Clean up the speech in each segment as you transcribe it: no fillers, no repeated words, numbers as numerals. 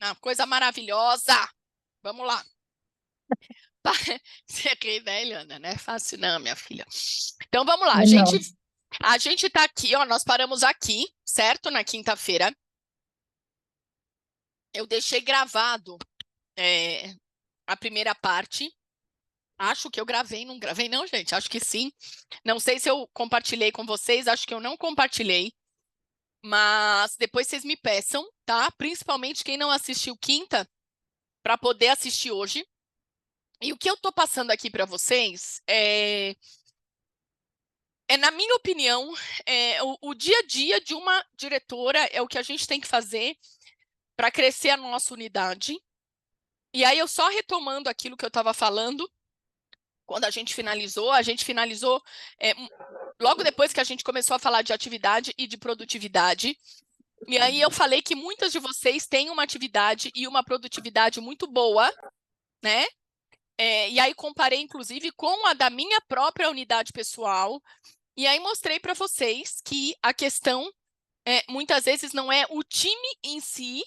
Ah, coisa maravilhosa. Vamos lá. Você ri, né, Eliana? Não é fácil não, minha filha. Então, vamos lá. É, não. A gente tá aqui, ó, nós paramos aqui, certo? Na quinta-feira. Eu deixei gravado é, a primeira parte. Acho que eu gravei, não gravei não, gente? Acho que sim. Não sei se eu compartilhei com vocês, acho que eu não compartilhei. Mas depois vocês me peçam, tá? Principalmente quem não assistiu quinta, para poder assistir hoje. E o que eu tô passando aqui para vocês na minha opinião, o dia a dia de uma diretora é o que a gente tem que fazer para crescer a nossa unidade. E aí, eu só retomando aquilo que eu estava falando, quando a gente finalizou logo depois que a gente começou a falar de atividade e de produtividade. E aí eu falei que muitas de vocês têm uma atividade e uma produtividade muito boa, né? E aí comparei, inclusive, com a da minha própria unidade pessoal. E aí mostrei para vocês que a questão muitas vezes não é o time em si,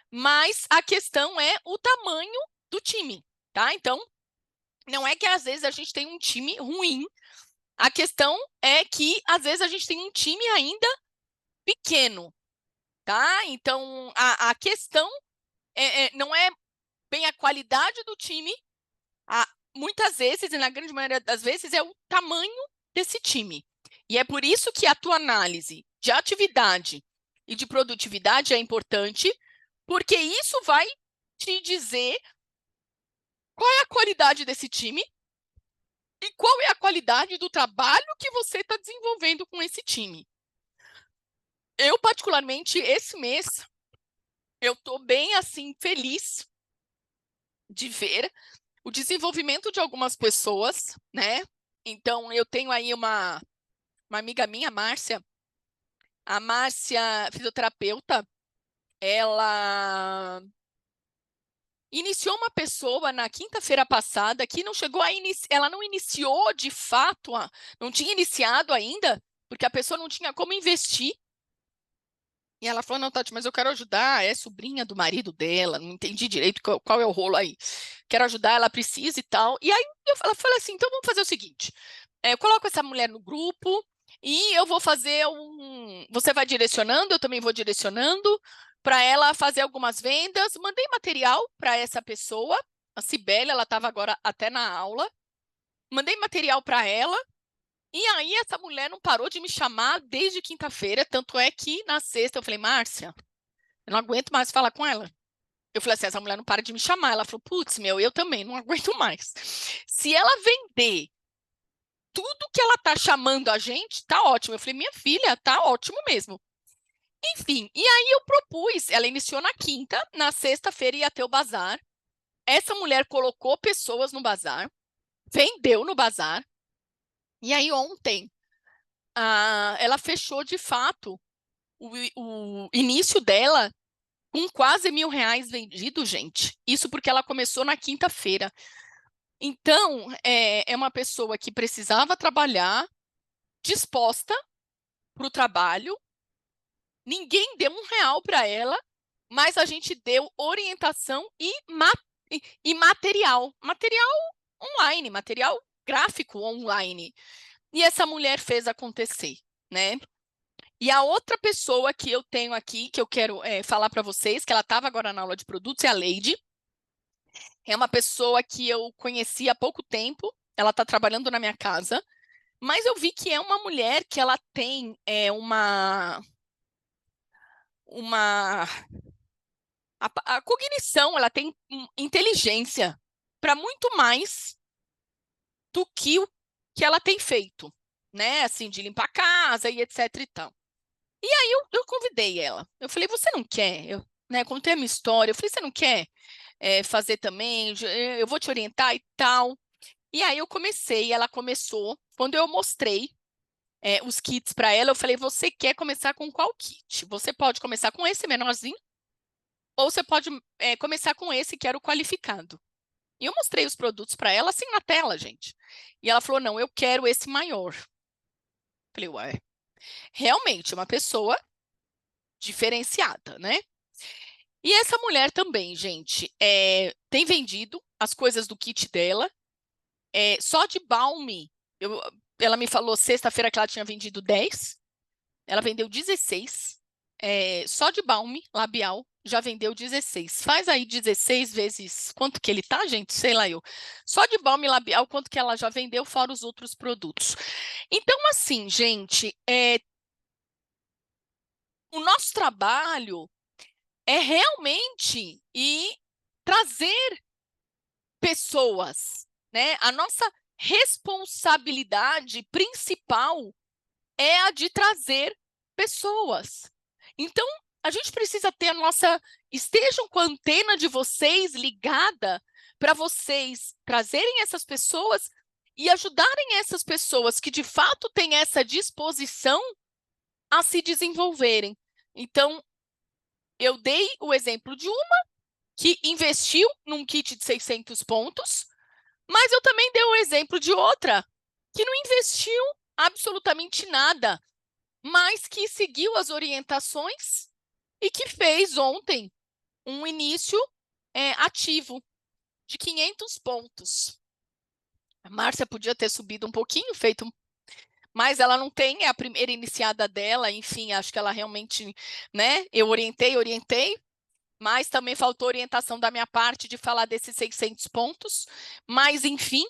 mas a questão é o tamanho do time, tá? Então, não é que às vezes a gente tem um time ruim, a questão é que às vezes a gente tem um time ainda pequeno, tá? Então, a questão não é bem a qualidade do time, muitas vezes, e na grande maioria das vezes, é o tamanho desse time. E é por isso que a tua análise de atividade e de produtividade é importante, porque isso vai te dizer qual é a qualidade desse time e qual é a qualidade do trabalho que você está desenvolvendo com esse time. Eu, particularmente, esse mês, eu estou bem, assim, feliz de ver o desenvolvimento de algumas pessoas, né? Então, eu tenho aí uma amiga minha, a Márcia, fisioterapeuta, ela iniciou uma pessoa na quinta-feira passada que não chegou a ela não iniciou de fato, não tinha iniciado ainda, porque a pessoa não tinha como investir. E ela falou, não, Tati, mas eu quero ajudar, é sobrinha do marido dela, não entendi direito qual é o rolo aí. Quero ajudar, ela precisa e tal. E aí ela falou assim, então vamos fazer o seguinte, eu coloco essa mulher no grupo e eu vou fazer Você vai direcionando, eu também vou direcionando, para ela fazer algumas vendas. Mandei material para essa pessoa, a Cibele, ela estava agora até na aula. Mandei material para ela, e aí essa mulher não parou de me chamar desde quinta-feira, tanto é que na sexta eu falei, Márcia, eu não aguento mais falar com ela. Eu falei assim, essa mulher não para de me chamar. Ela falou, putz, eu também não aguento mais. Se ela vender tudo que ela tá chamando a gente, tá ótimo. Eu falei, minha filha, tá ótimo mesmo. Enfim, e aí eu propus, ela iniciou na quinta, na sexta-feira ia ter o bazar. Essa mulher colocou pessoas no bazar, vendeu no bazar, e aí ontem ela fechou de fato o início dela com quase R$ 1.000 vendido, gente. Isso porque ela começou na quinta-feira. Então, é uma pessoa que precisava trabalhar, disposta para o trabalho. Ninguém deu R$ 1 para ela, mas a gente deu orientação e material. Material online, material gráfico online. E essa mulher fez acontecer, né? E a outra pessoa que eu tenho aqui, que eu quero falar para vocês, que ela estava agora na aula de produtos, é a Leide. É uma pessoa que eu conheci há pouco tempo, ela está trabalhando na minha casa, mas eu vi que é uma mulher que ela tem uma a cognição, ela tem inteligência para muito mais do que o que ela tem feito, né? Assim, de limpar a casa e etc e tal. E aí eu convidei ela. Eu falei, você não quer? Né, contei a minha história. Eu falei, você não quer fazer também? Eu vou te orientar e tal. E aí eu comecei, ela começou. Quando eu mostrei os kits para ela, eu falei, você quer começar com qual kit? Você pode começar com esse menorzinho, ou você pode começar com esse que era o qualificado. E eu mostrei os produtos para ela assim na tela, gente. E ela falou, não, eu quero esse maior. Falei, ué, realmente, uma pessoa diferenciada, né? E essa mulher também, gente, tem vendido as coisas do kit dela, só de balme. Ela me falou sexta-feira que ela tinha vendido 10, ela vendeu 16. Só de balme labial já vendeu 16. Faz aí 16 vezes quanto que ele tá, gente? Sei lá eu. Só de balme labial, quanto que ela já vendeu, fora os outros produtos. Então, assim, gente, o nosso trabalho é realmente ir trazer pessoas, né? A nossa responsabilidade principal é a de trazer pessoas. Então, a gente precisa ter a nossa. Estejam com a antena de vocês ligada para vocês trazerem essas pessoas e ajudarem essas pessoas que de fato têm essa disposição a se desenvolverem. Então, eu dei o exemplo de uma que investiu num kit de 600 pontos, mas eu também dei o exemplo de outra que não investiu absolutamente nada, mas que seguiu as orientações e que fez ontem um início ativo de 500 pontos. A Márcia podia ter subido um pouquinho, mas ela não tem, é a primeira iniciada dela, enfim, acho que ela realmente, né? Eu orientei, mas também faltou orientação da minha parte de falar desses 600 pontos, mas enfim,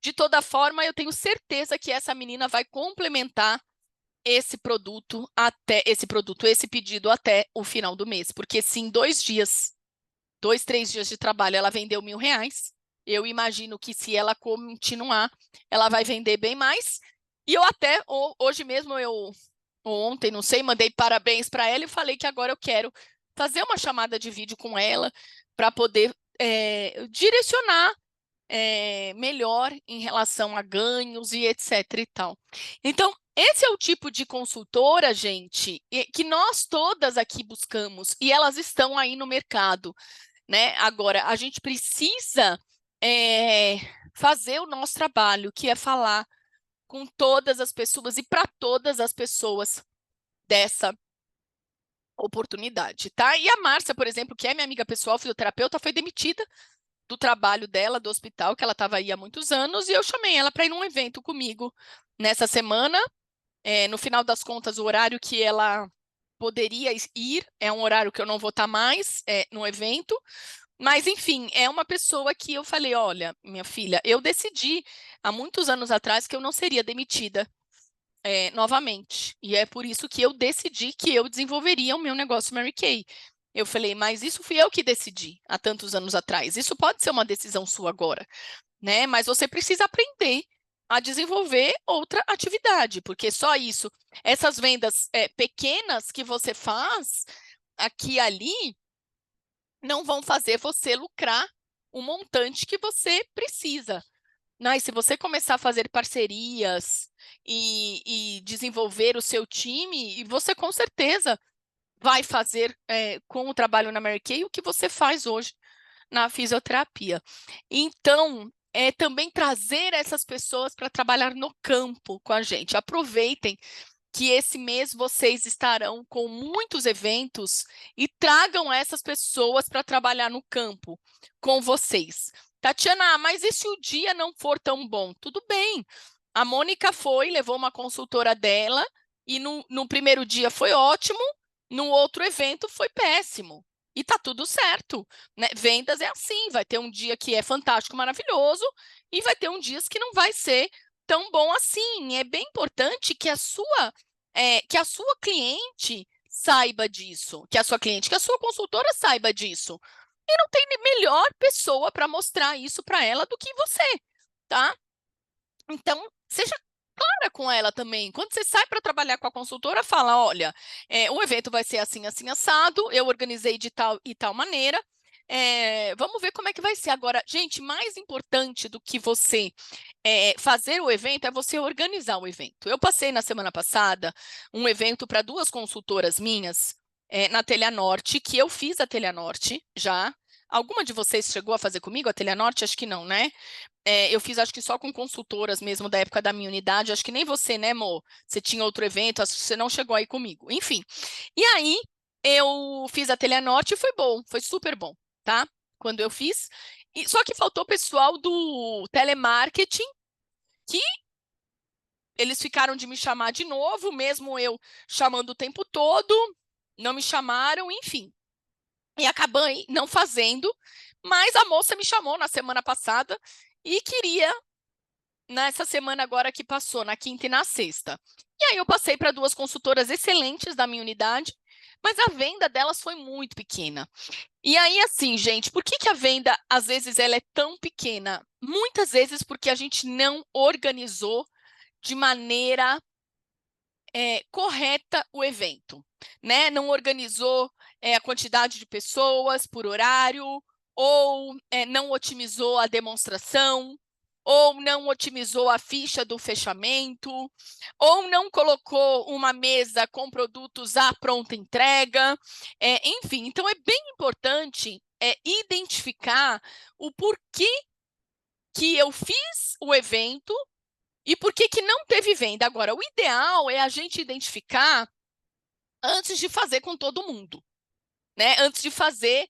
de toda forma, eu tenho certeza que essa menina vai complementar esse pedido até o final do mês, porque se em 3 dias de trabalho, ela vendeu R$ 1.000, eu imagino que se ela continuar, ela vai vender bem mais. E eu até, hoje mesmo, ou ontem, não sei, mandei parabéns para ela e falei que agora eu quero fazer uma chamada de vídeo com ela para poder direcionar melhor em relação a ganhos e etc e tal. Então, esse é o tipo de consultora, gente, que nós todas aqui buscamos e elas estão aí no mercado, né? Agora, a gente precisa fazer o nosso trabalho, que é falar com todas as pessoas e para todas as pessoas dessa oportunidade, tá? E a Márcia, por exemplo, que é minha amiga pessoal, fisioterapeuta, foi demitida do trabalho dela, do hospital, que ela estava aí há muitos anos, e eu chamei ela para ir num evento comigo nessa semana. No final das contas, o horário que ela poderia ir é um horário que eu não vou estar mais no evento, mas enfim, é uma pessoa que eu falei, olha, minha filha, eu decidi há muitos anos atrás que eu não seria demitida novamente, e é por isso que eu decidi que eu desenvolveria o meu negócio Mary Kay. Eu falei, mas isso fui eu que decidi há tantos anos atrás. Isso pode ser uma decisão sua agora, né? Mas você precisa aprender a desenvolver outra atividade, porque só isso, essas vendas pequenas que você faz aqui e ali, não vão fazer você lucrar o montante que você precisa. Mas se você começar a fazer parcerias e desenvolver o seu time, você com certeza vai fazer com o trabalho na Mary Kay o que você faz hoje na fisioterapia. Então, também trazer essas pessoas para trabalhar no campo com a gente. Aproveitem que esse mês vocês estarão com muitos eventos e tragam essas pessoas para trabalhar no campo com vocês. Tatiana, mas e se o dia não for tão bom? Tudo bem. A Mônica foi, levou uma consultora dela e no primeiro dia foi ótimo, no outro evento foi péssimo. E tá tudo certo, né? Vendas é assim, vai ter um dia que é fantástico, maravilhoso, e vai ter um dia que não vai ser tão bom assim. É bem importante que que a sua cliente saiba disso, que a sua consultora saiba disso. E não tem melhor pessoa para mostrar isso para ela do que você, tá? Então, seja clara com ela também. Quando você sai para trabalhar com a consultora, fala: olha, o evento vai ser assim, assim, assado, eu organizei de tal e tal maneira. Vamos ver como é que vai ser. Agora, gente, mais importante do que você fazer o evento é você organizar o evento. Eu passei na semana passada um evento para 2 consultoras minhas na Telha Norte, que eu fiz a Telha Norte já. Alguma de vocês chegou a fazer comigo a Telha Norte? Acho que não, né? Eu fiz, acho que só com consultoras mesmo da época da minha unidade. Acho que nem você, né, Mo? Você tinha outro evento, acho que você não chegou aí comigo. Enfim. E aí, eu fiz a Telenorte e foi bom, foi super bom, tá? Quando eu fiz. Só que faltou o pessoal do telemarketing, que eles ficaram de me chamar de novo, mesmo eu chamando o tempo todo, não me chamaram, enfim. E acabei não fazendo, mas a moça me chamou na semana passada e queria nessa semana agora que passou, na quinta e na sexta. E aí eu passei para duas consultoras excelentes da minha unidade, mas a venda delas foi muito pequena. E aí, assim, gente, por que que a venda, às vezes, ela é tão pequena? Muitas vezes porque a gente não organizou de maneira correta o evento, né? Não organizou a quantidade de pessoas por horário, ou não otimizou a demonstração, ou não otimizou a ficha do fechamento, ou não colocou uma mesa com produtos à pronta entrega. Enfim, então é bem importante identificar o porquê que eu fiz o evento e por que que não teve venda. Agora, o ideal é a gente identificar antes de fazer com todo mundo, né? Antes de fazer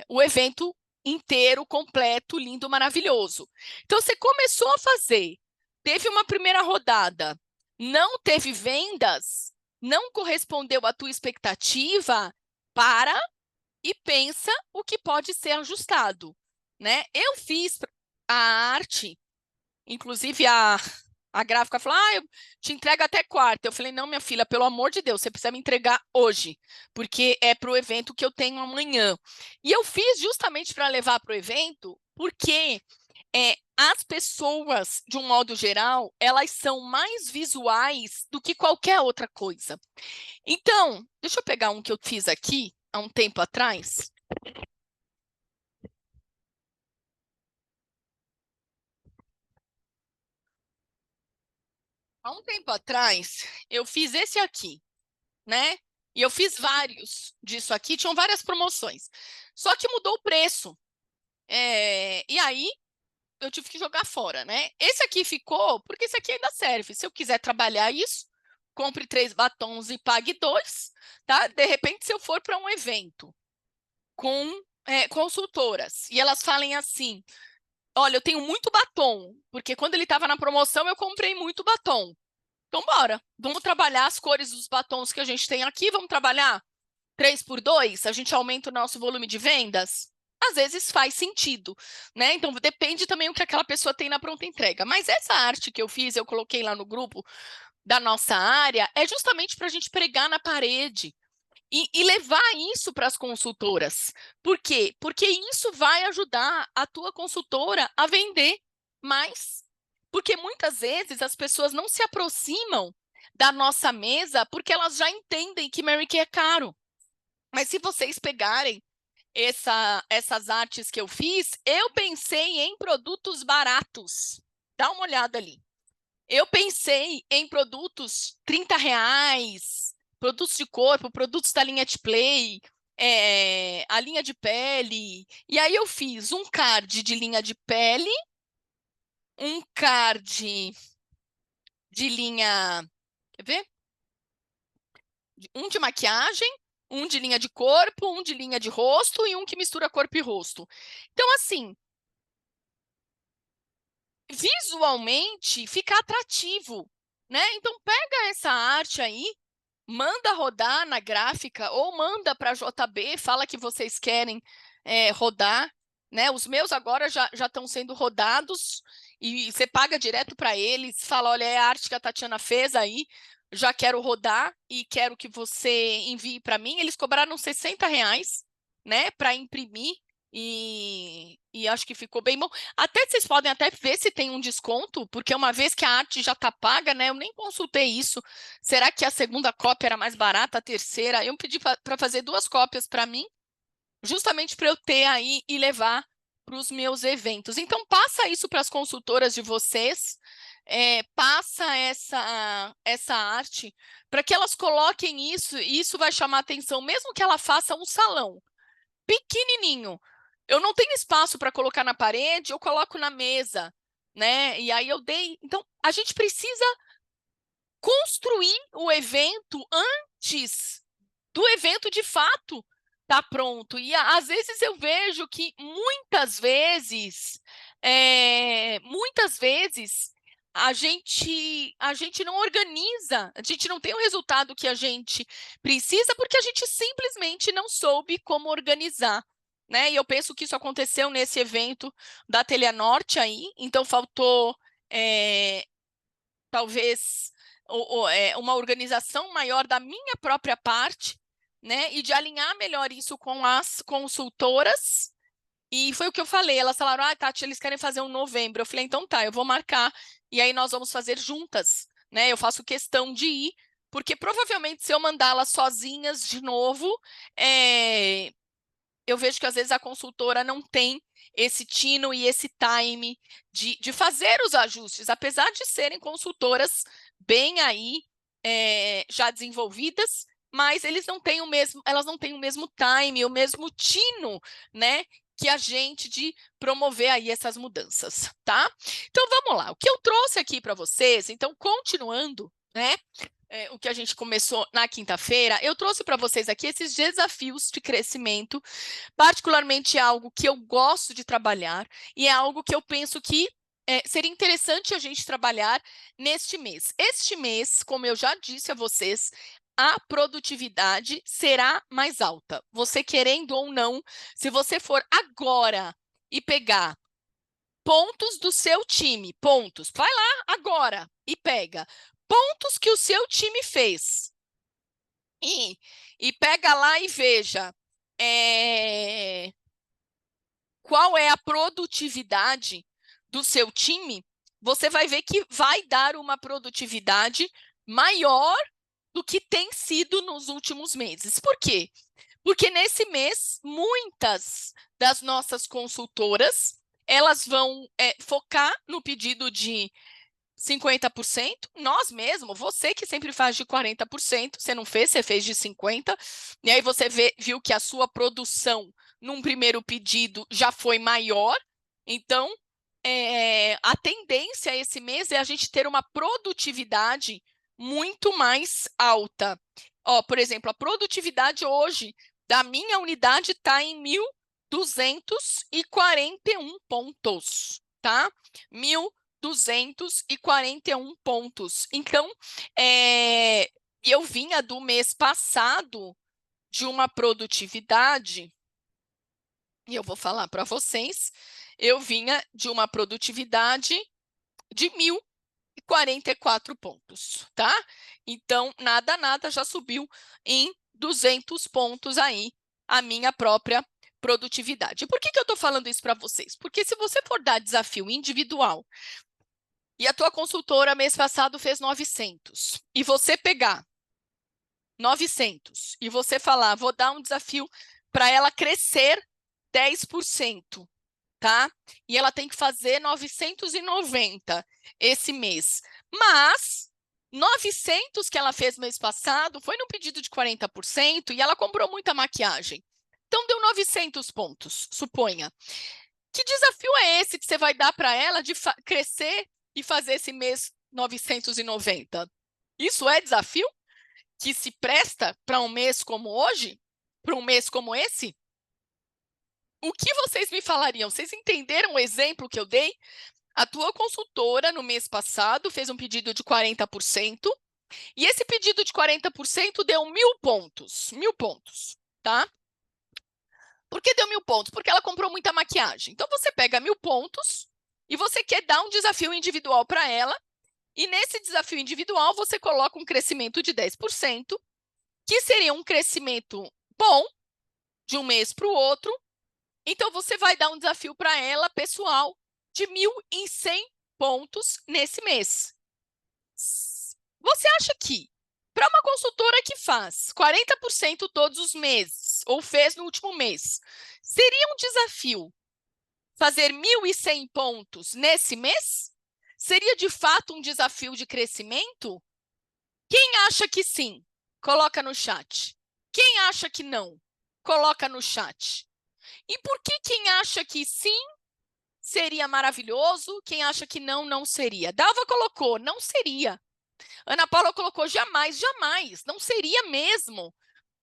o evento inteiro, completo, lindo, maravilhoso. Então, você começou a fazer, teve uma primeira rodada, não teve vendas, não correspondeu à tua expectativa, para e pensa o que pode ser ajustado, né? Eu fiz a arte, inclusive a gráfica falou: eu te entrego até quarta. Eu falei: não, minha filha, pelo amor de Deus, você precisa me entregar hoje, porque é para o evento que eu tenho amanhã. E eu fiz justamente para levar para o evento, porque as pessoas, de um modo geral, elas são mais visuais do que qualquer outra coisa. Então, deixa eu pegar um que eu fiz aqui há um tempo atrás. Há um tempo atrás, eu fiz esse aqui, né? E eu fiz vários disso aqui, tinham várias promoções. Só que mudou o preço. E aí eu tive que jogar fora, né? Esse aqui ficou, porque esse aqui ainda serve. Se eu quiser trabalhar isso, compre 3 batons e pague 2, tá? De repente, se eu for para um evento com consultoras e elas falem assim: olha, eu tenho muito batom, porque quando ele estava na promoção eu comprei muito batom. Então, bora. Vamos trabalhar as cores dos batons que a gente tem aqui. Vamos trabalhar 3 por 2? A gente aumenta o nosso volume de vendas? Às vezes faz sentido, né? Então, depende também o que aquela pessoa tem na pronta entrega. Mas essa arte que eu fiz, eu coloquei lá no grupo da nossa área, é justamente para a gente pregar na parede e levar isso para as consultoras. Por quê? Porque isso vai ajudar a tua consultora a vender mais. Porque muitas vezes as pessoas não se aproximam da nossa mesa porque elas já entendem que Mary Kay é caro. Mas se vocês pegarem essas artes que eu fiz, eu pensei em produtos baratos. Dá uma olhada ali. Eu pensei em produtos R$ 30, produtos de corpo, produtos da linha de play, a linha de pele. E aí eu fiz um card de linha de pele, um card de linha, quer ver? Um de maquiagem, um de linha de corpo, um de linha de rosto e um que mistura corpo e rosto. Então, assim, visualmente fica atrativo, né? Então, pega essa arte aí, manda rodar na gráfica ou manda para a JB, fala que vocês querem rodar, né? Os meus agora já estão sendo rodados e você paga direto para eles, fala: olha, é a arte que a Tatiana fez aí, já quero rodar e quero que você envie para mim. Eles cobraram R$ 60, né, para imprimir. E acho que ficou bem bom. Até vocês podem até ver se tem um desconto, porque uma vez que a arte já está paga, né? Eu nem consultei isso. Será que a segunda cópia era mais barata, a terceira? Eu pedi para fazer 2 cópias para mim, justamente para eu ter aí e levar para os meus eventos. Então, passa isso para as consultoras de vocês, passa essa arte, para que elas coloquem isso, e isso vai chamar atenção, mesmo que ela faça um salão pequenininho. Eu não tenho espaço para colocar na parede, eu coloco na mesa, né? E aí eu dei. Então, a gente precisa construir o evento antes do evento de fato tá pronto. E às vezes eu vejo que muitas vezes a gente não organiza, a gente não tem o resultado que a gente precisa porque a gente simplesmente não soube como organizar, né? E eu penso que isso aconteceu nesse evento da Telenorte aí, então faltou talvez uma organização maior da minha própria parte, né? E de alinhar melhor isso com as consultoras. E foi o que eu falei, elas falaram, Tati, eles querem fazer um novembro. Eu falei, então tá, eu vou marcar, e aí nós vamos fazer juntas, né? Eu faço questão de ir, porque provavelmente se eu mandá-las sozinhas de novo, eu vejo que às vezes a consultora não tem esse tino e esse time de fazer os ajustes, apesar de serem consultoras bem aí já desenvolvidas, mas elas não têm o mesmo time, o mesmo tino, né? Que a gente de promover aí essas mudanças, tá? Então vamos lá. O que eu trouxe aqui para vocês, então continuando, né? O que a gente começou na quinta-feira, eu trouxe para vocês aqui esses desafios de crescimento, particularmente algo que eu gosto de trabalhar e é algo que eu penso que seria interessante a gente trabalhar neste mês. Este mês, como eu já disse a vocês, a produtividade será mais alta. Você querendo ou não, se você for agora e pegar pontos do seu time, pontos, vai lá agora e pega pontos que o seu time fez. E pega lá e veja qual é a produtividade do seu time, você vai ver que vai dar uma produtividade maior do que tem sido nos últimos meses. Por quê? Porque nesse mês, muitas das nossas consultoras, elas vão focar no pedido de 50%, nós mesmo, você que sempre faz de 40%, você não fez, você fez de 50%, e aí você viu que a sua produção num primeiro pedido já foi maior, então a tendência esse mês é a gente ter uma produtividade muito mais alta. Ó, por exemplo, a produtividade hoje da minha unidade está em 1.241 pontos, tá? 1.241 pontos. Então, eu vinha do mês passado de uma produtividade, e eu vou falar para vocês, eu vinha de uma produtividade de 1.044 pontos, tá? Então, nada, já subiu em 200 pontos aí a minha própria produtividade. Por que eu estou falando isso para vocês? Porque se você for dar desafio individual e a tua consultora mês passado fez 900 e você pegar 900 e você falar, vou dar um desafio para ela crescer 10%, tá? E ela tem que fazer 990 esse mês. Mas 900 que ela fez mês passado foi num pedido de 40% e ela comprou muita maquiagem. Então deu 900 pontos, suponha. Que desafio é esse que você vai dar para ela de crescer e fazer esse mês 990? Isso é desafio que se presta para um mês como hoje? Para um mês como esse? O que vocês me falariam? Vocês entenderam o exemplo que eu dei? A tua consultora, no mês passado, fez um pedido de 40%, e esse pedido de 40% deu 1.000 pontos. 1.000 pontos, tá? Por que deu 1.000 pontos? Porque ela comprou muita maquiagem. Então, você pega 1.000 pontos e você quer dar um desafio individual para ela, e nesse desafio individual, você coloca um crescimento de 10%, que seria um crescimento bom, de um mês para o outro. Então, você vai dar um desafio para ela, pessoal, de 1.100 pontos nesse mês. Você acha que, para uma consultora que faz 40% todos os meses, ou fez no último mês, seria um desafio fazer 1.100 pontos nesse mês? Seria, de fato, um desafio de crescimento? Quem acha que sim? Coloca no chat. Quem acha que não? Coloca no chat. E por que quem acha que sim seria maravilhoso, quem acha que não, não seria? Dalva colocou, não seria. Ana Paula colocou, jamais, jamais, não seria mesmo.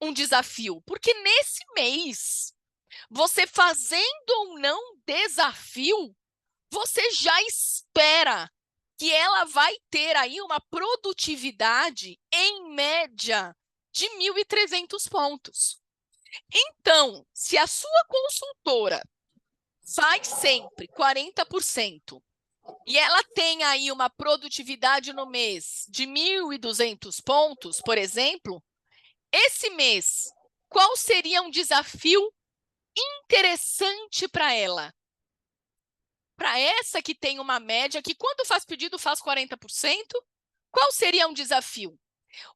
um desafio? Porque nesse mês, você fazendo ou não desafio, você já espera que ela vai ter aí uma produtividade, em média, de 1.300 pontos. Então, se a sua consultora faz sempre 40%, e ela tem aí uma produtividade no mês de 1.200 pontos, por exemplo, esse mês, qual seria um desafio interessante para ela? Para essa que tem uma média, que quando faz pedido faz 40%, qual seria um desafio?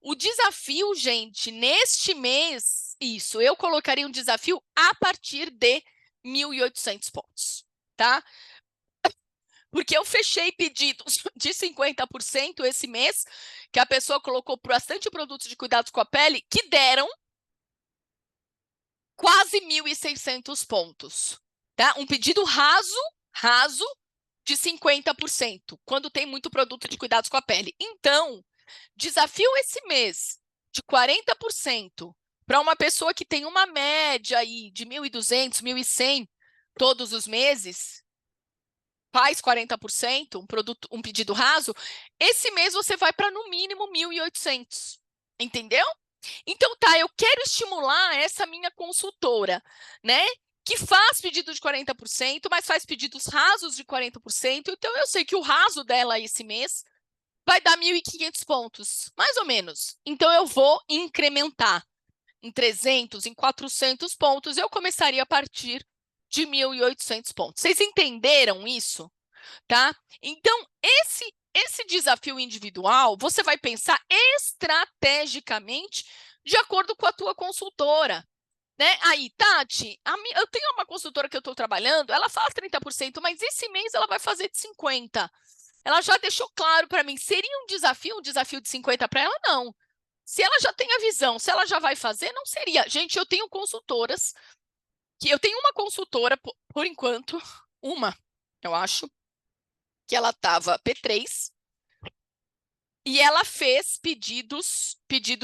O desafio, gente, neste mês, isso, eu colocaria um desafio a partir de 1.800 pontos, tá? Porque eu fechei pedidos de 50% esse mês, que a pessoa colocou bastante produtos de cuidados com a pele, que deram quase 1.600 pontos, tá? Um pedido raso de 50%, quando tem muito produto de cuidados com a pele. Então, desafio esse mês de 40% para uma pessoa que tem uma média aí de 1.200, 1.100 todos os meses, faz 40%, um pedido raso, esse mês você vai para no mínimo 1.800, entendeu? Então tá, eu quero estimular essa minha consultora, né? Que faz pedido de 40%, mas faz pedidos rasos de 40%, então eu sei que o raso dela esse mês vai dar 1.500 pontos, mais ou menos. Então eu vou incrementar em 300, em 400 pontos, eu começaria a partir de 1.800 pontos. Vocês entenderam isso? Tá? Então, esse desafio individual, você vai pensar estrategicamente de acordo com a tua consultora, né? Aí, Tati, eu tenho uma consultora que eu estou trabalhando, ela faz 30%, mas esse mês ela vai fazer de 50%. Ela já deixou claro para mim, seria um desafio de 50 para ela? Não. Se ela já tem a visão, se ela já vai fazer, não seria. Gente, eu tenho consultoras, que eu tenho uma consultora, por enquanto, eu acho, que ela estava P3, e ela fez pedido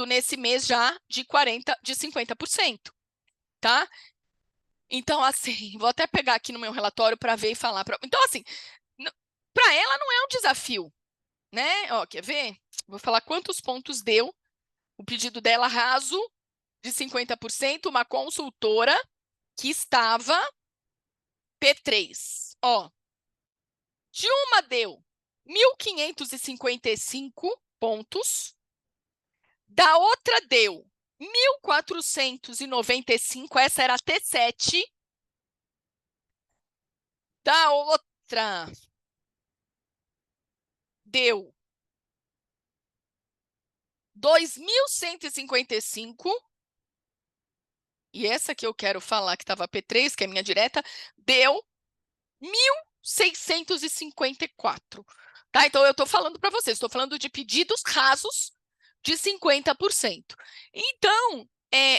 nesse mês já de 50%, tá? Então, assim, vou até pegar aqui no meu relatório para ver e falar. Então, assim, para ela não é um desafio, né? Ó, quer ver? Vou falar quantos pontos deu o pedido dela raso de 50%, uma consultora que estava P3. Ó, de uma deu 1.555 pontos, da outra deu 1.495, essa era a T7, da outra deu 2.155, e essa que eu quero falar, que estava P3, que é minha direta, deu 1.654. Tá? Então, eu estou falando para vocês, estou falando de pedidos rasos de 50%. Então,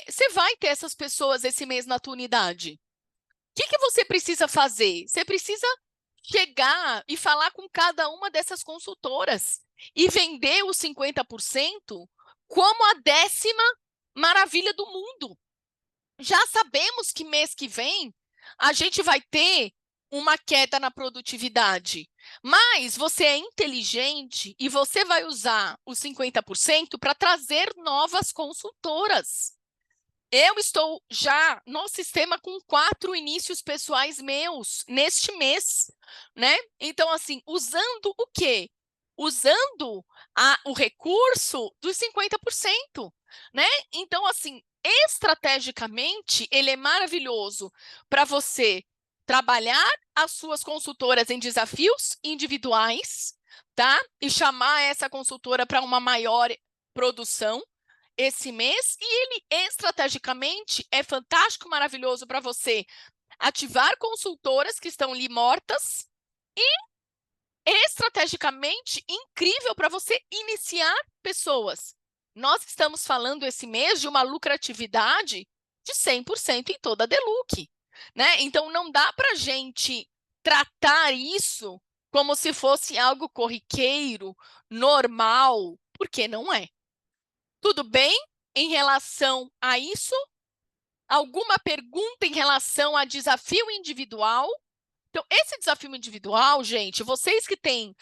você vai ter essas pessoas esse mês na tua unidade. O que você precisa fazer? Você precisa chegar e falar com cada uma dessas consultoras e vender os 50% como a 10ª maravilha do mundo. Já sabemos que mês que vem a gente vai ter uma queda na produtividade, mas você é inteligente e você vai usar os 50% para trazer novas consultoras. Eu estou já no sistema com 4 inícios pessoais meus neste mês, né? Então, assim, usando o quê? Usando o recurso dos 50%, né? Então, assim, estrategicamente, ele é maravilhoso para você trabalhar as suas consultoras em desafios individuais, tá? E chamar essa consultora para uma maior produção esse mês, e ele estrategicamente é fantástico, maravilhoso para você ativar consultoras que estão ali mortas e estrategicamente incrível para você iniciar pessoas. Nós estamos falando esse mês de uma lucratividade de 100% em toda a Deluc, né? Então não dá para a gente tratar isso como se fosse algo corriqueiro, normal, porque não é. Tudo bem? em relação a isso? Alguma pergunta em relação a desafio individual? Então, esse desafio individual, gente, vocês que têm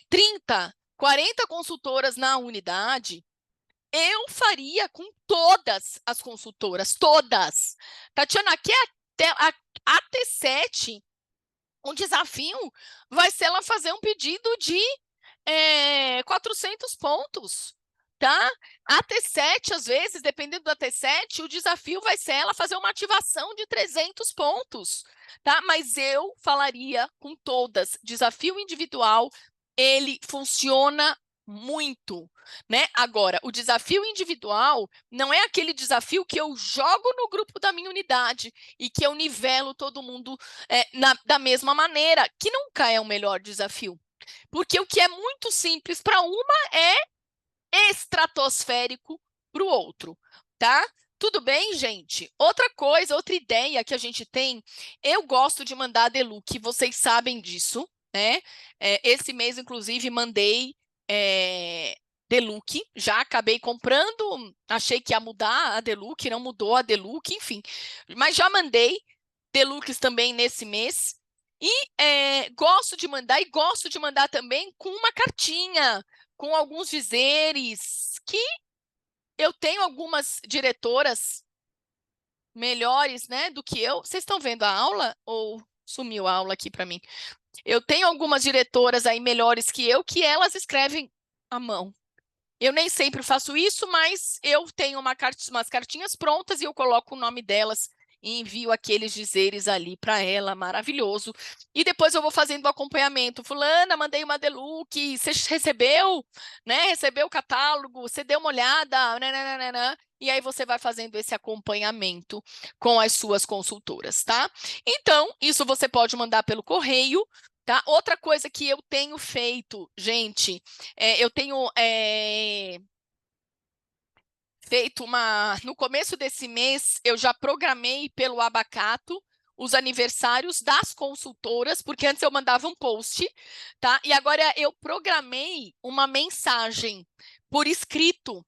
30, 40 consultoras na unidade, eu faria com todas as consultoras, todas. Tatiana, aqui a T7, o desafio vai ser ela fazer um pedido de 400 pontos, tá? A T7, às vezes, dependendo da T7, o desafio vai ser ela fazer uma ativação de 300 pontos, tá? Mas eu falaria com todas, desafio individual, ele funciona muito, né? Agora, o desafio individual não é aquele desafio que eu jogo no grupo da minha unidade e que eu nivelo todo mundo da mesma maneira, que nunca é o melhor desafio. Porque o que é muito simples para uma é estratosférico para o outro, tá? Tudo bem, gente? Outra coisa, outra ideia que a gente tem, eu gosto de mandar Deluxe, vocês sabem disso, né? Esse mês, inclusive, mandei Deluxe, já acabei comprando, achei que ia mudar a Deluxe, não mudou a Deluxe, enfim. Mas já mandei Deluxe também nesse mês. E gosto de mandar também com uma cartinha, com alguns dizeres, que eu tenho algumas diretoras melhores, né, do que eu. Vocês estão vendo a aula ou sumiu a aula aqui para mim? Eu tenho algumas diretoras aí melhores que elas escrevem à mão. Eu nem sempre faço isso, mas eu tenho umas cartinhas prontas e eu coloco o nome delas e envio aqueles dizeres ali para ela, maravilhoso. E depois eu vou fazendo o acompanhamento. Fulana, mandei uma Deluxe, você recebeu, né? Recebeu o catálogo, você deu uma olhada, nananana, e aí você vai fazendo esse acompanhamento com as suas consultoras, tá? Então, isso você pode mandar pelo correio, tá? Outra coisa que eu tenho feito, gente, eu tenho feito no começo desse mês, eu já programei pelo Abacato os aniversários das consultoras, porque antes eu mandava um post, tá? E agora eu programei uma mensagem por escrito.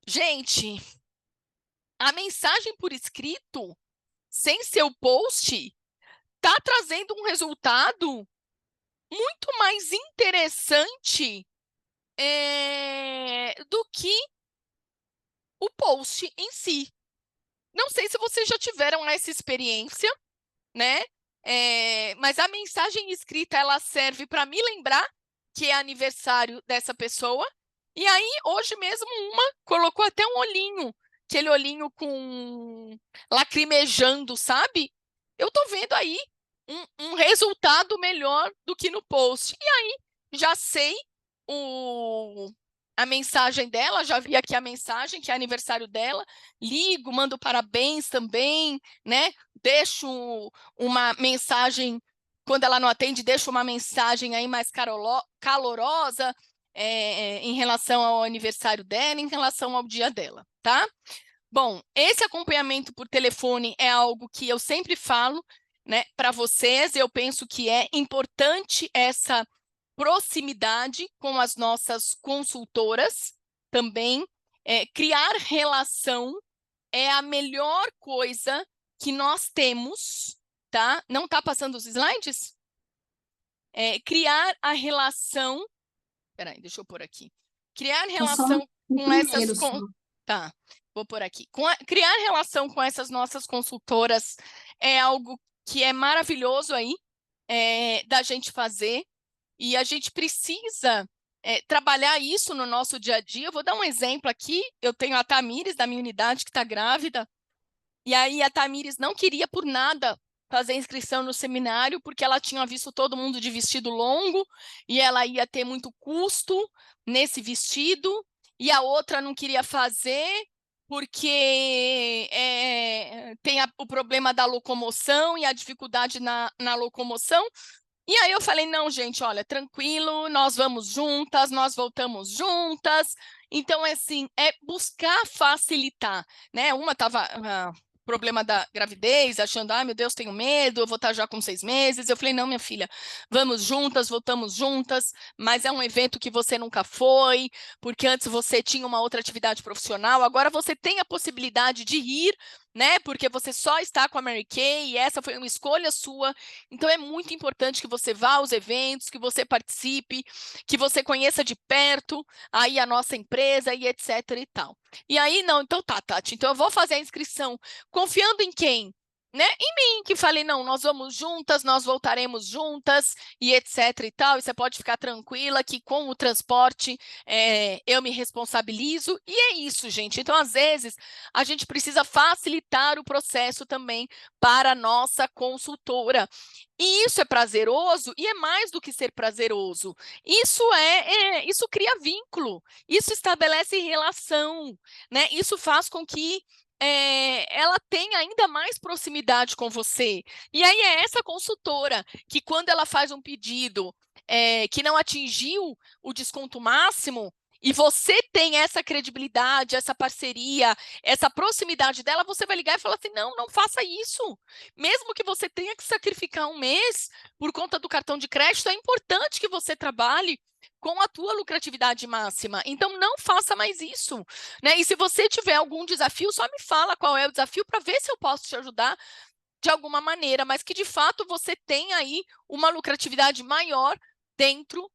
Gente, a mensagem por escrito, sem ser o post, tá trazendo um resultado muito mais interessante do que o post em si. Não sei se vocês já tiveram essa experiência, né? Mas a mensagem escrita, ela serve para me lembrar que é aniversário dessa pessoa. E aí, hoje mesmo, uma colocou até um olhinho, aquele olhinho com lacrimejando, sabe? Eu tô vendo aí um resultado melhor do que no post. E aí, já sei a mensagem dela, já vi aqui a mensagem, que é aniversário dela, ligo, mando parabéns também, né? Deixo uma mensagem, quando ela não atende, deixo uma mensagem aí mais calorosa em relação ao aniversário dela, em relação ao dia dela, tá? Bom, esse acompanhamento por telefone é algo que eu sempre falo, né, para vocês. Eu penso que é importante essa proximidade com as nossas consultoras também. Criar relação é a melhor coisa que nós temos, tá? Não está passando os slides? Criar a relação... Peraí, deixa eu pôr aqui. Criar relação com essas... Tá, vou pôr aqui. Criar relação com essas nossas consultoras é algo que é maravilhoso aí da gente fazer. E a gente precisa trabalhar isso no nosso dia a dia. Eu vou dar um exemplo aqui. Eu tenho a Tamires, da minha unidade, que está grávida. E aí a Tamires não queria por nada fazer inscrição no seminário, porque ela tinha visto todo mundo de vestido longo, e ela ia ter muito custo nesse vestido. E a outra não queria fazer, porque tem o problema da locomoção e a dificuldade na locomoção. E aí eu falei, não, gente, olha, tranquilo, nós vamos juntas, nós voltamos juntas. Então, assim, é buscar facilitar, né? Uma estava problema da gravidez, achando, ai meu Deus, tenho medo, eu vou estar já com 6 meses. Eu falei, não, minha filha, vamos juntas, voltamos juntas, mas é um evento que você nunca foi, porque antes você tinha uma outra atividade profissional, agora você tem a possibilidade de ir, né? Porque você só está com a Mary Kay e essa foi uma escolha sua. Então é muito importante que você vá aos eventos, que você participe, que você conheça de perto aí a nossa empresa e etc e tal. E aí, não, então tá, Tati, então eu vou fazer a inscrição confiando em quem? Né? Em mim, que falei, não, nós vamos juntas, nós voltaremos juntas e etc e tal, e você pode ficar tranquila que com o transporte eu me responsabilizo, e é isso, gente. Então, às vezes, a gente precisa facilitar o processo também para a nossa consultora. E isso é prazeroso, e é mais do que ser prazeroso. Isso cria vínculo, isso estabelece relação, né? Isso faz com que ela tem ainda mais proximidade com você. E aí é essa consultora que, quando ela faz um pedido que não atingiu o desconto máximo, e você tem essa credibilidade, essa parceria, essa proximidade dela, você vai ligar e falar assim, não, não faça isso. Mesmo que você tenha que sacrificar um mês por conta do cartão de crédito, é importante que você trabalhe com a tua lucratividade máxima. Então, não faça mais isso, né? E se você tiver algum desafio, só me fala qual é o desafio para ver se eu posso te ajudar de alguma maneira, mas que de fato você tenha aí uma lucratividade maior dentro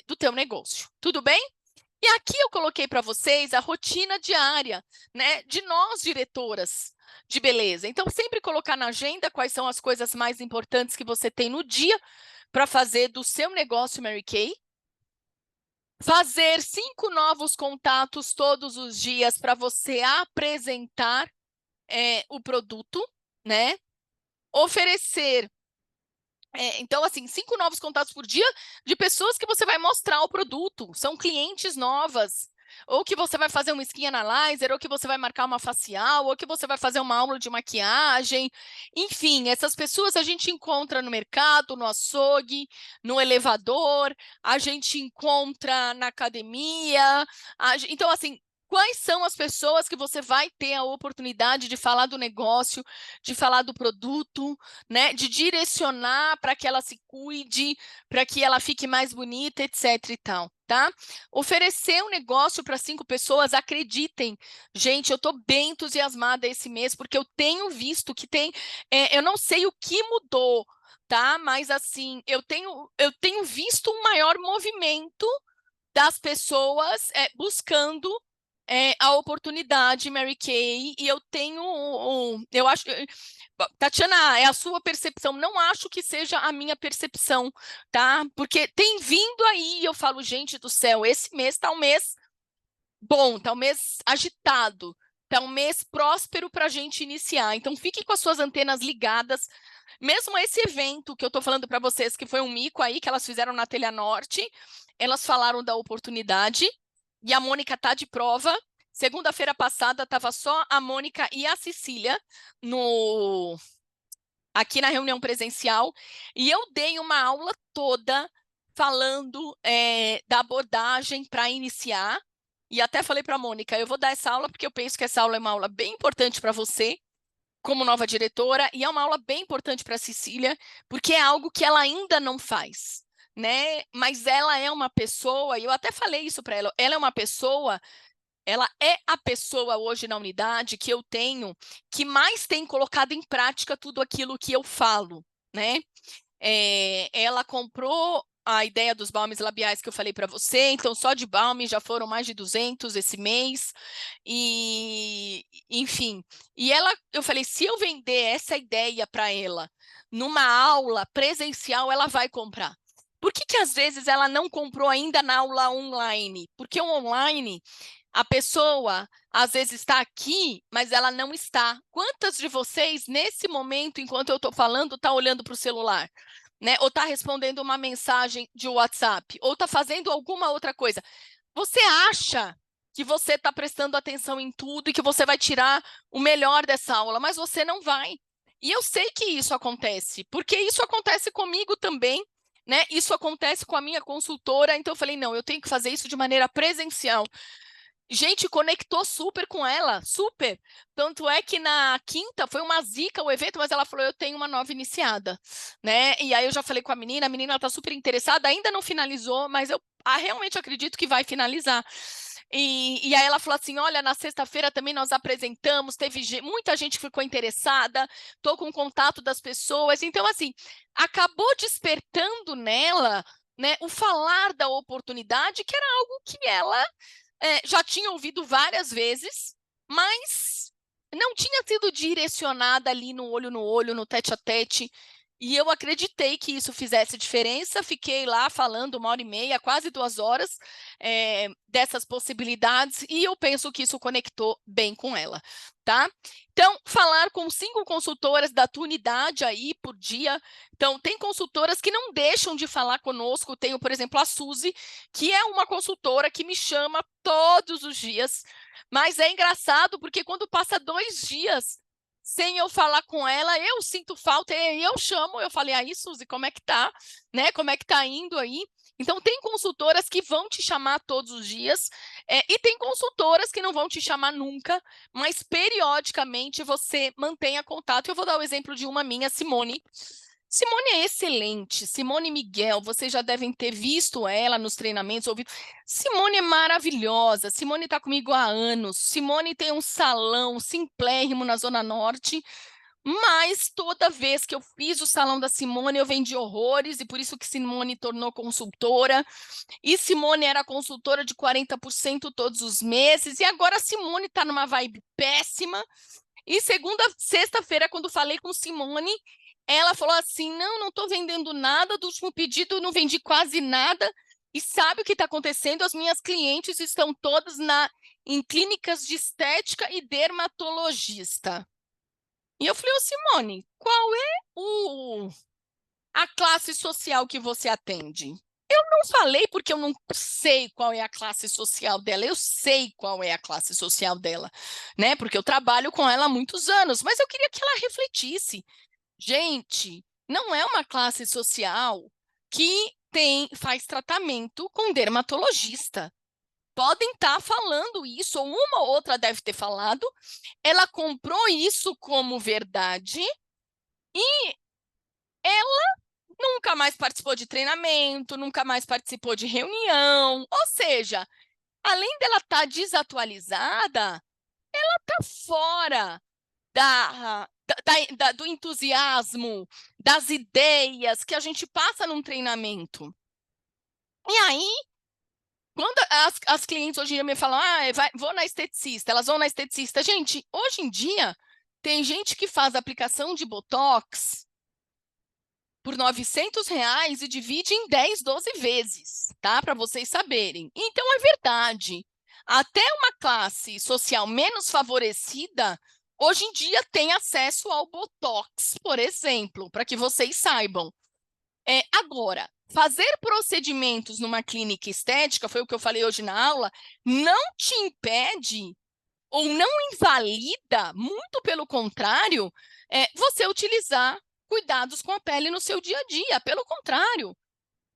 do teu negócio. Tudo bem? E aqui eu coloquei para vocês a rotina diária, né, de nós diretoras de beleza. Então, sempre colocar na agenda quais são as coisas mais importantes que você tem no dia para fazer do seu negócio Mary Kay. Fazer 5 novos contatos todos os dias para você apresentar o produto, né? Oferecer então, assim, 5 novos contatos por dia de pessoas que você vai mostrar o produto. São clientes novas. Ou que você vai fazer uma skin analyzer, ou que você vai marcar uma facial, ou que você vai fazer uma aula de maquiagem. Enfim, essas pessoas a gente encontra no mercado, no açougue, no elevador, a gente encontra na academia. Então, assim, quais são as pessoas que você vai ter a oportunidade de falar do negócio, de falar do produto, né? De direcionar para que ela se cuide, para que ela fique mais bonita, etc e tal, tá? Oferecer um negócio para 5 pessoas, acreditem, gente, eu estou bem entusiasmada esse mês, porque eu tenho visto que eu não sei o que mudou, tá? Mas assim, eu tenho visto um maior movimento das pessoas buscando a oportunidade Mary Kay, e eu tenho, eu acho, Tatiana, é a sua percepção, não acho que seja a minha percepção, tá? Porque tem vindo aí, eu falo, gente do céu, esse mês tá um mês bom, tá um mês agitado, tá um mês próspero para a gente iniciar, então fique com as suas antenas ligadas. Mesmo esse evento que eu estou falando para vocês, que foi um mico aí, que elas fizeram na Telha Norte, elas falaram da oportunidade, e a Mônica tá de prova. Segunda-feira passada, estava só a Mônica e a Cecília aqui na reunião presencial, e eu dei uma aula toda falando da abordagem para iniciar, e até falei para a Mônica, eu vou dar essa aula porque eu penso que essa aula é uma aula bem importante para você, como nova diretora, e é uma aula bem importante para a Cecília, porque é algo que ela ainda não faz, né? Mas ela é uma pessoa, e eu até falei isso para ela é uma pessoa, ela é a pessoa hoje na unidade que eu tenho, que mais tem colocado em prática tudo aquilo que eu falo, né? Ela comprou a ideia dos balmes labiais que eu falei para você, então só de balme já foram mais de 200 esse mês, e enfim, eu falei, se eu vender essa ideia para ela numa aula presencial, ela vai comprar. Por que às vezes ela não comprou ainda na aula online? Porque o online, a pessoa às vezes está aqui, mas ela não está. Quantas de vocês, nesse momento, enquanto eu estou falando, está olhando para o celular? Né? Ou está respondendo uma mensagem de WhatsApp? Ou está fazendo alguma outra coisa? Você acha que você está prestando atenção em tudo e que você vai tirar o melhor dessa aula, mas você não vai. E eu sei que isso acontece, porque isso acontece comigo também, né? Isso acontece com a minha consultora, então eu falei, não, eu tenho que fazer isso de maneira presencial. Gente, conectou super com ela, super. Tanto é que na quinta foi uma zica o evento, mas ela falou: eu tenho uma nova iniciada, né? E aí eu já falei com a menina tá super interessada, ainda não finalizou, mas eu realmente acredito que vai finalizar. E aí ela falou assim: olha, na sexta-feira também nós apresentamos, teve muita gente que ficou interessada, tô com o contato das pessoas. Então, assim, acabou despertando nela, né, o falar da oportunidade, que era algo que ela já tinha ouvido várias vezes, mas não tinha sido direcionada ali no olho, no tete a tete. E eu acreditei que isso fizesse diferença. Fiquei lá falando 1h30, quase 2 horas, dessas possibilidades, e eu penso que isso conectou bem com ela, tá? Então, falar com 5 consultoras da tua unidade aí por dia. Então, tem consultoras que não deixam de falar conosco. Tenho, por exemplo, a Suzy, que é uma consultora que me chama todos os dias, mas é engraçado porque quando passa 2 dias sem eu falar com ela, eu sinto falta, e eu chamo, eu falei, aí, Suzy, como é que tá? Né? Como é que tá indo aí? Então, tem consultoras que vão te chamar todos os dias, e tem consultoras que não vão te chamar nunca, mas periodicamente você mantenha contato. Eu vou dar o exemplo de uma minha, Simone. Simone é excelente. Simone Miguel, vocês já devem ter visto ela nos treinamentos, ouvido. Simone é maravilhosa. Simone está comigo há anos. Simone tem um salão simplérrimo na Zona Norte, mas toda vez que eu fiz o salão da Simone, eu vendi horrores, e por isso que Simone tornou consultora. E Simone era consultora de 40% todos os meses, e agora a Simone está numa vibe péssima. E sexta-feira, quando falei com Simone, ela falou assim: não estou vendendo nada, do último pedido não vendi quase nada. E sabe o que está acontecendo? As minhas clientes estão todas em clínicas de estética e dermatologista. E eu falei: ô Simone, qual é a classe social que você atende? Eu não falei porque eu não sei qual é a classe social dela. Eu sei qual é a classe social dela, né? Porque eu trabalho com ela há muitos anos, mas eu queria que ela refletisse. Gente, não é uma classe social que faz tratamento com dermatologista. Podem estar falando isso, ou uma ou outra deve ter falado. Ela comprou isso como verdade e ela nunca mais participou de treinamento, nunca mais participou de reunião. Ou seja, além dela estar desatualizada, está fora do entusiasmo, das ideias que a gente passa num treinamento. E aí, quando as clientes hoje em dia me falam, vou na esteticista, elas vão na esteticista. Gente, hoje em dia, tem gente que faz aplicação de Botox por R$ 900 e divide em 10, 12 vezes, tá? Para vocês saberem. Então, é verdade. Até uma classe social menos favorecida, hoje em dia tem acesso ao Botox, por exemplo, para que vocês saibam. Agora, fazer procedimentos numa clínica estética, foi o que eu falei hoje na aula, não te impede ou não invalida, muito pelo contrário, você utilizar cuidados com a pele no seu dia a dia. Pelo contrário,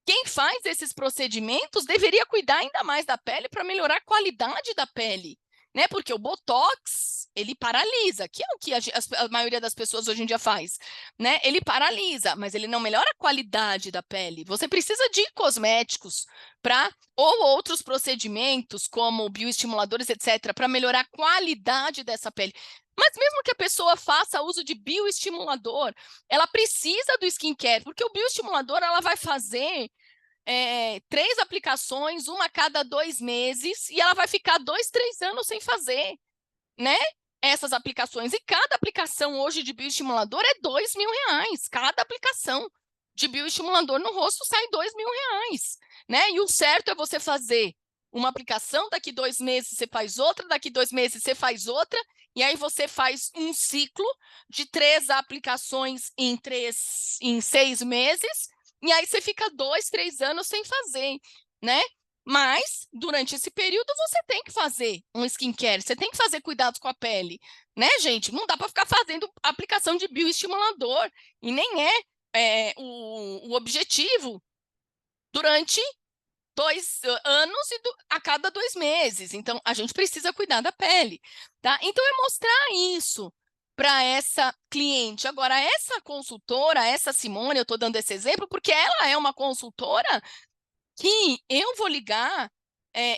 quem faz esses procedimentos deveria cuidar ainda mais da pele para melhorar a qualidade da pele, né? Porque o Botox, ele paralisa, que é o que a maioria das pessoas hoje em dia faz, né? Ele paralisa, mas ele não melhora a qualidade da pele. Você precisa de cosméticos ou outros procedimentos, como bioestimuladores, etc., para melhorar a qualidade dessa pele. Mas mesmo que a pessoa faça uso de bioestimulador, ela precisa do skincare, porque o bioestimulador ela vai fazer 3 aplicações, uma a cada 2 meses, e ela vai ficar 2, 3 anos sem fazer, né? Essas aplicações. E cada aplicação hoje de bioestimulador é R$ 2.000. Cada aplicação de bioestimulador no rosto sai R$ 2.000, né? E o certo é você fazer uma aplicação, daqui 2 meses você faz outra, daqui 2 meses você faz outra, e aí você faz um ciclo de 3 aplicações em 6 meses, e aí você fica 2, 3 anos sem fazer, né? Mas, durante esse período, você tem que fazer um skincare, você tem que fazer cuidados com a pele, né, gente? Não dá para ficar fazendo aplicação de bioestimulador, e nem o objetivo durante 2 anos e a cada 2 meses. Então, a gente precisa cuidar da pele, tá? Então, é mostrar isso para essa cliente. Agora, essa consultora, essa Simone, eu estou dando esse exemplo porque ela é uma consultora que eu vou ligar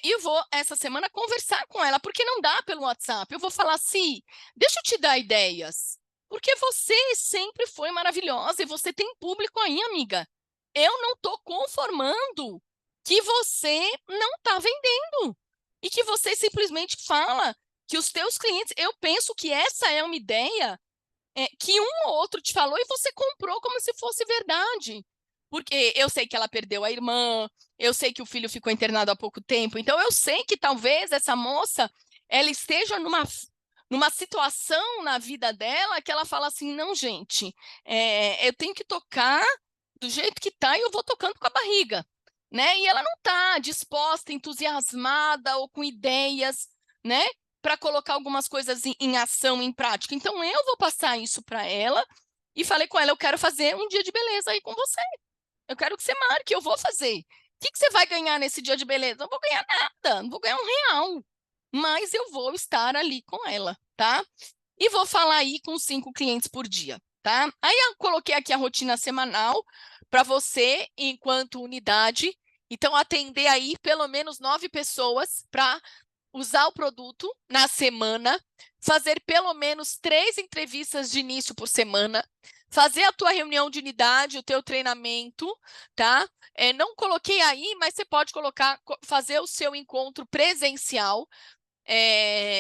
e vou, essa semana, conversar com ela, porque não dá pelo WhatsApp. Eu vou falar assim, deixa eu te dar ideias, porque você sempre foi maravilhosa e você tem público aí, amiga. Eu não estou conformando que você não está vendendo e que você simplesmente fala que os teus clientes... Eu penso que essa é uma ideia que um ou outro te falou e você comprou como se fosse verdade. Porque eu sei que ela perdeu a irmã, eu sei que o filho ficou internado há pouco tempo, então eu sei que talvez essa moça ela esteja numa situação na vida dela que ela fala assim, não, gente, eu tenho que tocar do jeito que tá e eu vou tocando com a barriga, né? E ela não está disposta, entusiasmada ou com ideias, né? Para colocar algumas coisas em ação, em prática. Então, eu vou passar isso para ela e falei com ela, eu quero fazer um dia de beleza aí com você. Eu quero que você marque, eu vou fazer. O que você vai ganhar nesse dia de beleza? Não vou ganhar nada, não vou ganhar R$ 1, mas eu vou estar ali com ela, tá? E vou falar aí com 5 clientes por dia, tá? Aí eu coloquei aqui a rotina semanal para você, enquanto unidade. Então, atender aí pelo menos 9 pessoas para usar o produto na semana, fazer pelo menos 3 entrevistas de início por semana, fazer a tua reunião de unidade, o teu treinamento, tá? Não coloquei aí, mas você pode colocar, fazer o seu encontro presencial.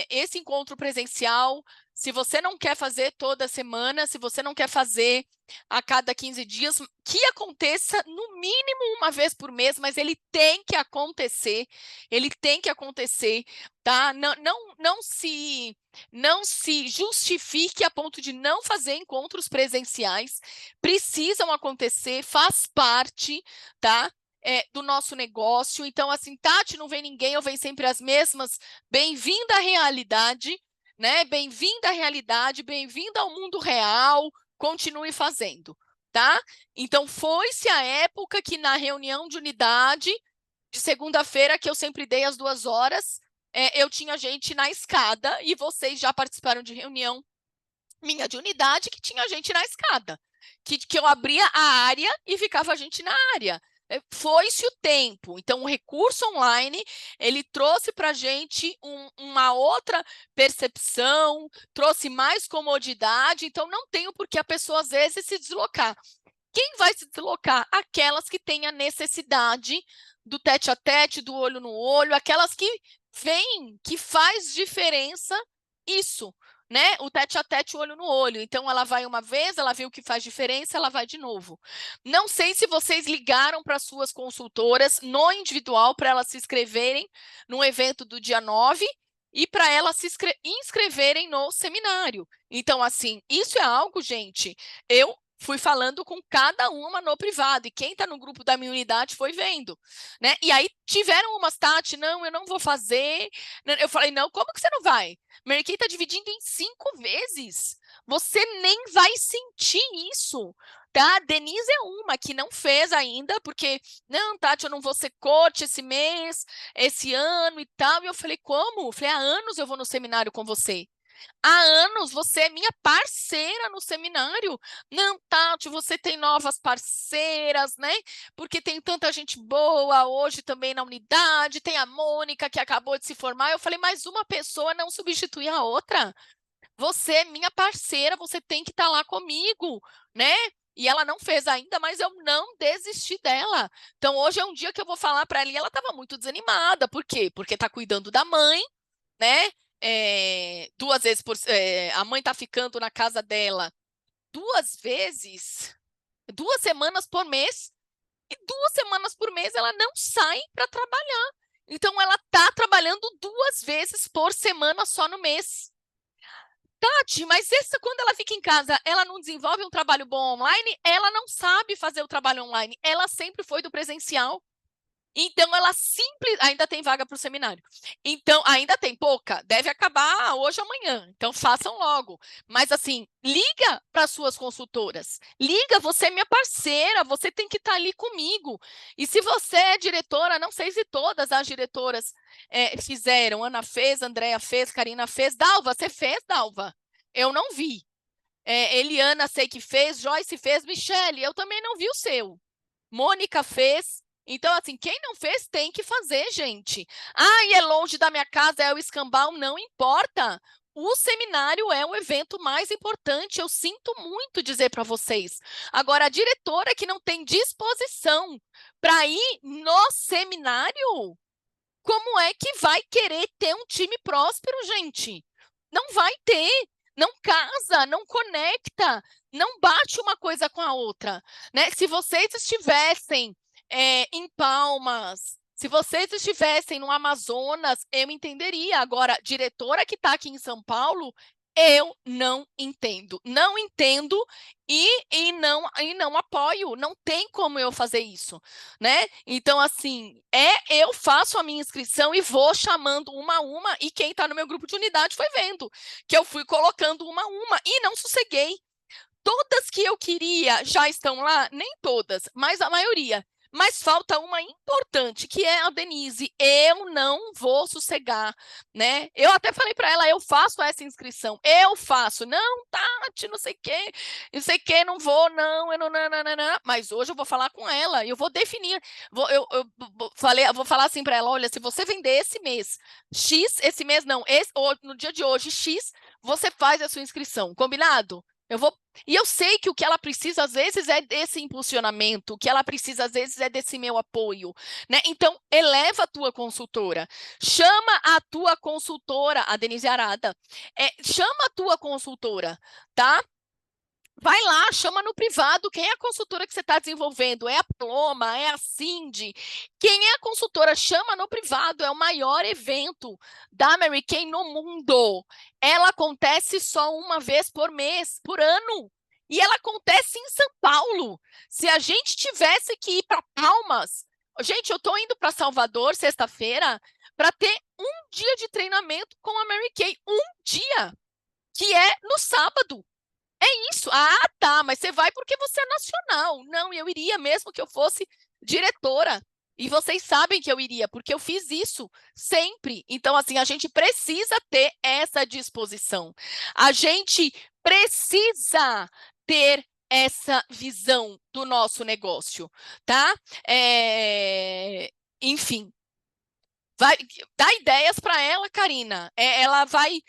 Esse encontro presencial, se você não quer fazer toda semana, se você não quer fazer a cada 15 dias, que aconteça no mínimo uma vez por mês, mas ele tem que acontecer, tá? Não se justifique a ponto de não fazer encontros presenciais, precisam acontecer, faz parte, tá? Do nosso negócio. Então, assim, Tati, não vem ninguém, eu venho sempre as mesmas. Bem-vinda à realidade, né? Bem-vinda à realidade, bem-vinda ao mundo real. Continue fazendo, tá? Então, foi-se a época que na reunião de unidade, de segunda-feira, que eu sempre dei às 2 horas, eu tinha gente na escada e vocês já participaram de reunião minha de unidade que tinha gente na escada, que eu abria a área e ficava a gente na área. Foi-se o tempo. Então, o recurso online, ele trouxe para a gente uma outra percepção, trouxe mais comodidade, então não tenho por que a pessoa, às vezes, se deslocar. Quem vai se deslocar? Aquelas que têm a necessidade do tete a tete, do olho no olho, aquelas que veem que faz diferença isso, né? O tete a tete, o olho no olho. Então, ela vai uma vez, ela vê o que faz diferença, ela vai de novo. Não sei se vocês ligaram para suas consultoras no individual para elas se inscreverem no evento do dia 9 e para elas se inscreverem no seminário. Então, assim, isso é algo, gente, eu fui falando com cada uma no privado, e quem está no grupo da minha unidade foi vendo, né? E aí tiveram umas, Tati, não, eu não vou fazer. Eu falei, não, como que você não vai? Mercado está dividindo em 5 vezes. Você nem vai sentir isso, tá? Denise é uma que não fez ainda, porque, não, Tati, eu não vou ser coach esse mês, esse ano e tal. E eu falei, como? Eu falei, há anos eu vou no seminário com você. Há anos você é minha parceira no seminário. Não, Tati, você tem novas parceiras, né? Porque tem tanta gente boa hoje também na unidade. Tem a Mônica, que acabou de se formar. Eu falei, mas uma pessoa não substitui a outra. Você é minha parceira, você tem que estar lá comigo, né? E ela não fez ainda, mas eu não desisti dela. Então, hoje é um dia que eu vou falar para ela, e ela estava muito desanimada. Por quê? Porque está cuidando da mãe, né? 2 vezes a mãe está ficando na casa dela 2 vezes, 2 semanas por mês, e 2 semanas por mês ela não sai para trabalhar. Então, ela está trabalhando 2 vezes por semana só no mês. Tati, mas quando ela fica em casa, ela não desenvolve um trabalho bom online? Ela não sabe fazer o trabalho online. Ela sempre foi do presencial. Então, ela simples. Ainda tem vaga para o seminário. Então, ainda tem pouca. Deve acabar hoje ou amanhã. Então, façam logo. Mas, assim, liga para as suas consultoras. Liga, você é minha parceira. Você tem que estar ali comigo. E se você é diretora, não sei se todas as diretoras fizeram. Ana fez, Andréa fez, Karina fez. Dalva, você fez, Dalva? Eu não vi. Eliana, sei que fez. Joyce fez. Michele, eu também não vi o seu. Mônica fez. Então, assim, quem não fez tem que fazer, gente. Ah, e é longe da minha casa, é o escambau, não importa. O seminário é o evento mais importante, eu sinto muito dizer para vocês. Agora, a diretora que não tem disposição para ir no seminário, como é que vai querer ter um time próspero, gente? Não vai ter, não casa, não conecta, não bate uma coisa com a outra, né? Se vocês estivessem em Palmas, se vocês estivessem no Amazonas, eu entenderia. Agora, diretora que está aqui em São Paulo, eu não entendo. Não entendo e não apoio. Não tem como eu fazer isso, né? Então, assim, eu faço a minha inscrição e vou chamando uma a uma, e quem está no meu grupo de unidade foi vendo que eu fui colocando uma a uma e não sosseguei. Todas que eu queria já estão lá, nem todas, mas a maioria. Mas falta uma importante, que é a Denise. Eu não vou sossegar, né? Eu até falei para ela, eu faço essa inscrição. Eu faço. Não, Tati, não sei o que, não vou, não, eu não, não, não, não, não. Mas hoje eu vou falar com ela, eu vou definir. Eu vou falar assim para ela, olha, se você vender esse mês, X, esse mês não, no dia de hoje, X, você faz a sua inscrição, combinado? E eu sei que o que ela precisa, às vezes, é desse impulsionamento, o que ela precisa, às vezes, é desse meu apoio, né? Então, eleva a tua consultora, chama a tua consultora, a Denise Arada, chama a tua consultora, tá? Vai lá, chama no privado. Quem é a consultora que você está desenvolvendo? É a Ploma? É a Cindy? Quem é a consultora? Chama no privado. É o maior evento da Mary Kay no mundo. Ela acontece só uma vez por mês, por ano. E ela acontece em São Paulo. Se a gente tivesse que ir para Palmas... Gente, eu estou indo para Salvador sexta-feira para ter um dia de treinamento com a Mary Kay. Um dia, que é no sábado. Isso. Ah, tá, mas você vai porque você é nacional. Não, eu iria mesmo que eu fosse diretora. E vocês sabem que eu iria, porque eu fiz isso sempre. Então, assim, a gente precisa ter essa disposição. A gente precisa ter essa visão do nosso negócio, tá? Enfim, vai dá ideias para ela, Karina. Ela vai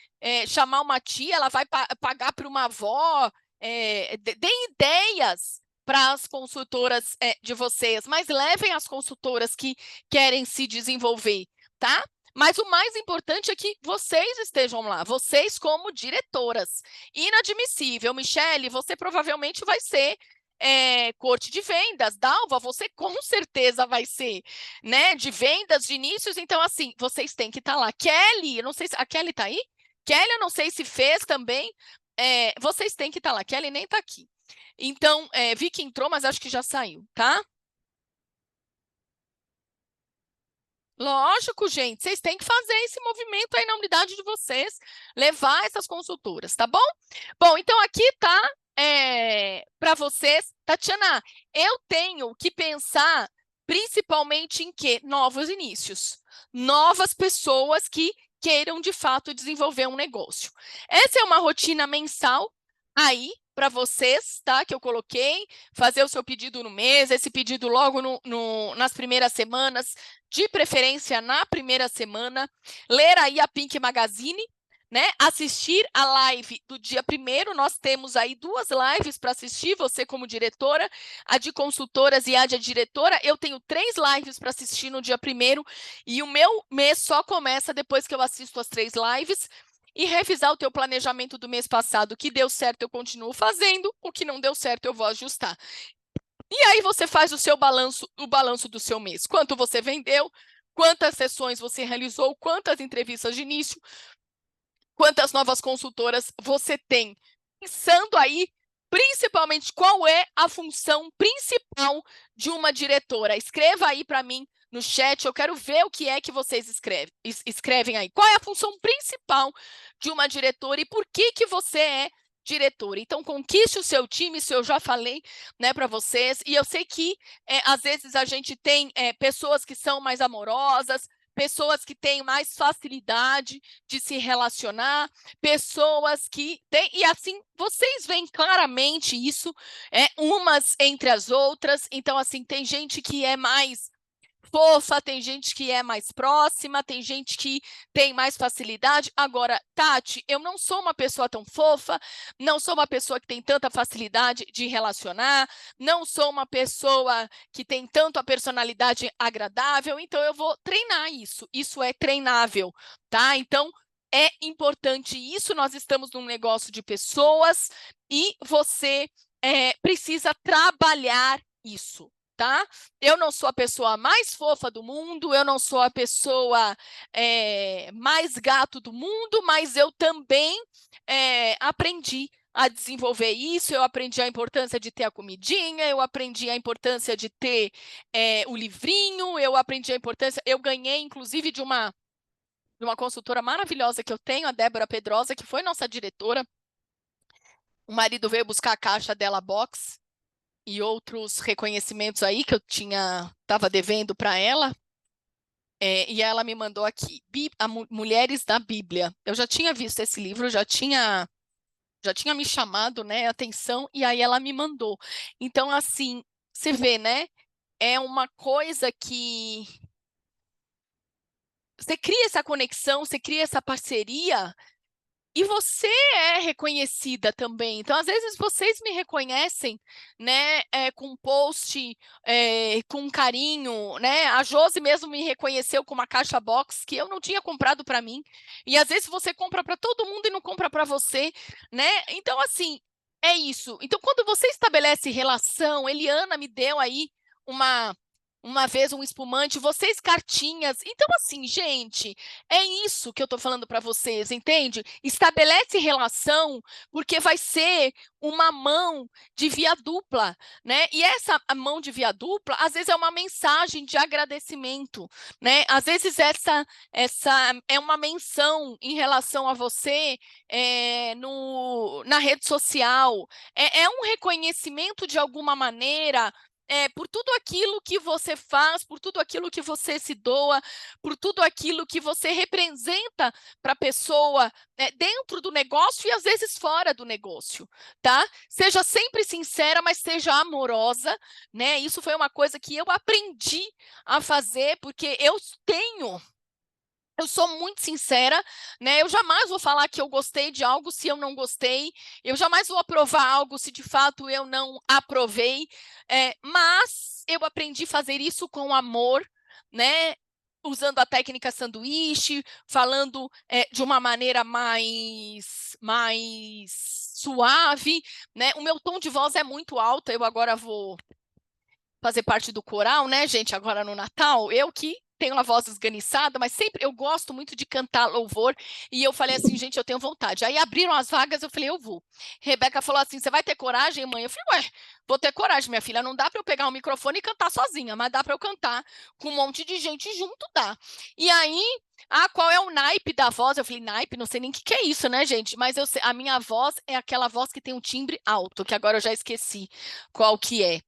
chamar uma tia, ela vai pagar para uma avó. Dê ideias para as consultoras de vocês, mas levem as consultoras que querem se desenvolver, tá? Mas o mais importante é que vocês estejam lá, vocês como diretoras. Inadmissível, Michele, você provavelmente vai ser corte de vendas. Dalva, você com certeza vai ser, né? De vendas, de inícios. Então, assim, vocês têm que estar lá. Kelly, eu não sei se a Kelly está aí? Kelly, eu não sei se fez também. Vocês têm que estar lá. Kelly nem está aqui. Então, vi que entrou, mas acho que já saiu, tá? Lógico, gente, vocês têm que fazer esse movimento aí na unidade de vocês, levar essas consultoras, tá bom? Bom, então aqui tá para vocês. Tatiana, eu tenho que pensar principalmente em quê? Novos inícios, novas pessoas que queiram de fato desenvolver um negócio. Essa é uma rotina mensal aí para vocês, tá? Que eu coloquei, fazer o seu pedido no mês, esse pedido logo nas primeiras semanas, de preferência na primeira semana, ler aí a Pink Magazine, né? Assistir a live do dia 1º, nós temos aí 2 lives para assistir, você como diretora, a de consultoras e a de diretora, eu tenho 3 lives para assistir no dia 1º, e o meu mês só começa depois que eu assisto as 3 lives, e revisar o teu planejamento do mês passado. O que deu certo eu continuo fazendo, o que não deu certo eu vou ajustar. E aí você faz o balanço do seu mês. Quanto você vendeu, quantas sessões você realizou, quantas entrevistas de início, quantas novas consultoras você tem. Pensando aí, principalmente, qual é a função principal de uma diretora. Escreva aí para mim no chat, eu quero ver o que é que vocês escrevem aí. Qual é a função principal de uma diretora e por que que você é diretora? Então, conquiste o seu time, isso eu já falei, né, para vocês. E eu sei que, às vezes, a gente tem pessoas que são mais amorosas, pessoas que têm mais facilidade de se relacionar, pessoas que têm... E assim, vocês veem claramente isso, umas entre as outras. Então, assim, tem gente que é mais fofa, tem gente que é mais próxima, tem gente que tem mais facilidade. Agora, Tati, eu não sou uma pessoa tão fofa, não sou uma pessoa que tem tanta facilidade de relacionar, não sou uma pessoa que tem tanto a personalidade agradável, então eu vou treinar isso. Isso é treinável, tá? Então, é importante isso. Nós estamos num negócio de pessoas e você precisa trabalhar isso. Tá? Eu não sou a pessoa mais fofa do mundo, eu não sou a pessoa mais gato do mundo, mas eu também aprendi a desenvolver isso, eu aprendi a importância de ter a comidinha, eu aprendi a importância de ter o livrinho, eu aprendi a importância... Eu ganhei, inclusive, de uma consultora maravilhosa que eu tenho, a Débora Pedrosa, que foi nossa diretora. O marido veio buscar a caixa dela box, e outros reconhecimentos aí que eu estava devendo para ela, e ela me mandou aqui, Mulheres da Bíblia. Eu já tinha visto esse livro, já tinha me chamado, né, a atenção, e aí ela me mandou. Então, assim, você vê, né, é uma coisa que você cria essa conexão, você cria essa parceria, e você é reconhecida também. Então, às vezes, vocês me reconhecem, né, com um post, com carinho, né? A Josi mesmo me reconheceu com uma caixa box que eu não tinha comprado para mim. E, às vezes, você compra para todo mundo e não compra para você, né? Então, assim, é isso. Então, quando você estabelece relação, Eliana me deu aí uma vez um espumante, vocês cartinhas. Então, assim, gente, é isso que eu tô falando para vocês, entende? Estabelece relação, porque vai ser uma mão de via dupla, né? E essa mão de via dupla, às vezes é uma mensagem de agradecimento, né? Às vezes essa é uma menção em relação a você na rede social, é um reconhecimento de alguma maneira, por tudo aquilo que você faz, por tudo aquilo que você se doa, por tudo aquilo que você representa para a pessoa, dentro do negócio e às vezes fora do negócio, tá? Seja sempre sincera, mas seja amorosa, né? Isso foi uma coisa que eu aprendi a fazer, porque eu sou muito sincera, né? Eu jamais vou falar que eu gostei de algo se eu não gostei. Eu jamais vou aprovar algo se de fato eu não aprovei. Mas eu aprendi a fazer isso com amor, né? Usando a técnica sanduíche, falando de uma maneira mais suave, né? O meu tom de voz é muito alto. Eu agora vou fazer parte do coral, né, gente, agora no Natal, eu que tenho uma voz esganiçada, mas sempre eu gosto muito de cantar louvor, e eu falei assim, gente, eu tenho vontade. Aí abriram as vagas, eu falei, eu vou. Rebeca falou assim, você vai ter coragem, mãe? Eu falei, ué, vou ter coragem, minha filha, não dá para eu pegar o microfone e cantar sozinha, mas dá para eu cantar com um monte de gente junto, dá. E aí, qual é o naipe da voz? Eu falei, naipe, não sei nem o que é isso, né, gente? Mas eu sei, a minha voz é aquela voz que tem um timbre alto, que agora eu já esqueci qual que é.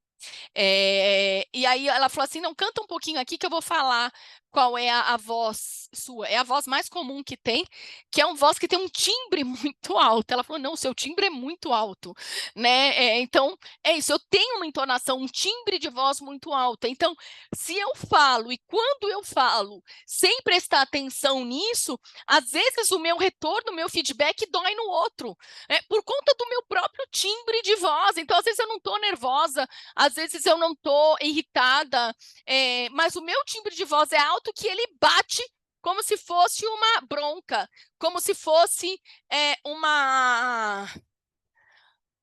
E aí ela falou assim, não, canta um pouquinho aqui que eu vou falar qual é a voz sua. É a voz mais comum que tem, que é uma voz que tem um timbre muito alto. Ela falou, não, seu timbre é muito alto, né? Então, é isso, eu tenho uma entonação, um timbre de voz muito alto. Então, se eu falo e quando eu falo, sem prestar atenção nisso, às vezes o meu retorno, o meu feedback dói no outro, por conta do meu próprio timbre de voz. Então, às vezes eu não estou nervosa, às vezes eu não estou irritada, mas o meu timbre de voz é alto que ele bate como se fosse uma bronca, como se fosse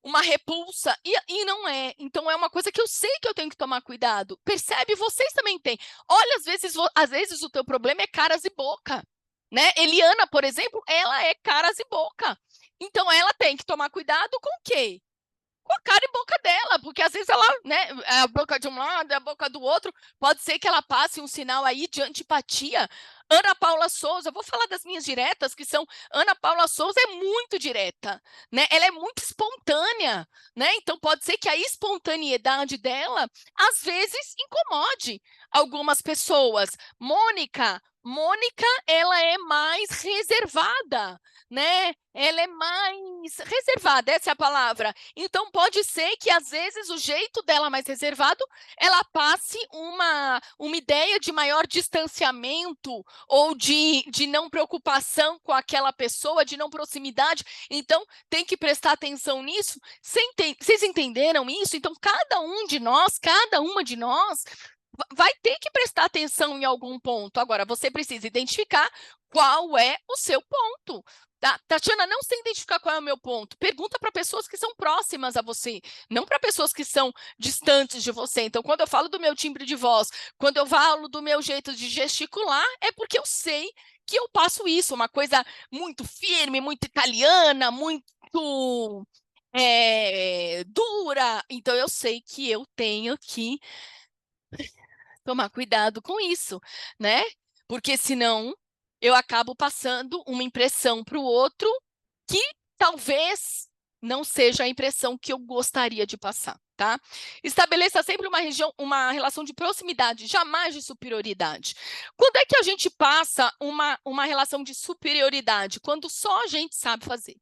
uma repulsa, e não é. Então, é uma coisa que eu sei que eu tenho que tomar cuidado. Percebe? Vocês também têm. Olha, às vezes o teu problema é caras e boca, né? Eliana, por exemplo, ela é caras e boca. Então, ela tem que tomar cuidado com o quê? com a cara e boca dela, porque às vezes ela, né, é a boca de um lado, é a boca do outro, pode ser que ela passe um sinal aí de antipatia. Ana Paula Souza, vou falar das minhas diretas, que são, Ana Paula Souza é muito direta, né? Ela é muito espontânea, né? Então pode ser que a espontaneidade dela às vezes incomode algumas pessoas. Mônica, ela é mais reservada, né? Ela é mais reservada, essa é a palavra. Então, pode ser que, às vezes, o jeito dela mais reservado, ela passe uma ideia de maior distanciamento ou de não preocupação com aquela pessoa, de não proximidade. Então, tem que prestar atenção nisso. Vocês entenderam isso? Então, cada uma de nós, vai ter que prestar atenção em algum ponto. Agora, você precisa identificar qual é o seu ponto. Tá? Tatiana, não sei identificar qual é o meu ponto. Pergunta para pessoas que são próximas a você, não para pessoas que são distantes de você. Então, quando eu falo do meu timbre de voz, quando eu falo do meu jeito de gesticular, é porque eu sei que eu passo isso, uma coisa muito firme, muito italiana, muito dura. Então, eu sei que eu tenho que tomar cuidado com isso, né? Porque senão eu acabo passando uma impressão para o outro que talvez não seja a impressão que eu gostaria de passar, tá? Estabeleça sempre uma relação de proximidade, jamais de superioridade. Quando é que a gente passa uma relação de superioridade? Quando só a gente sabe fazer.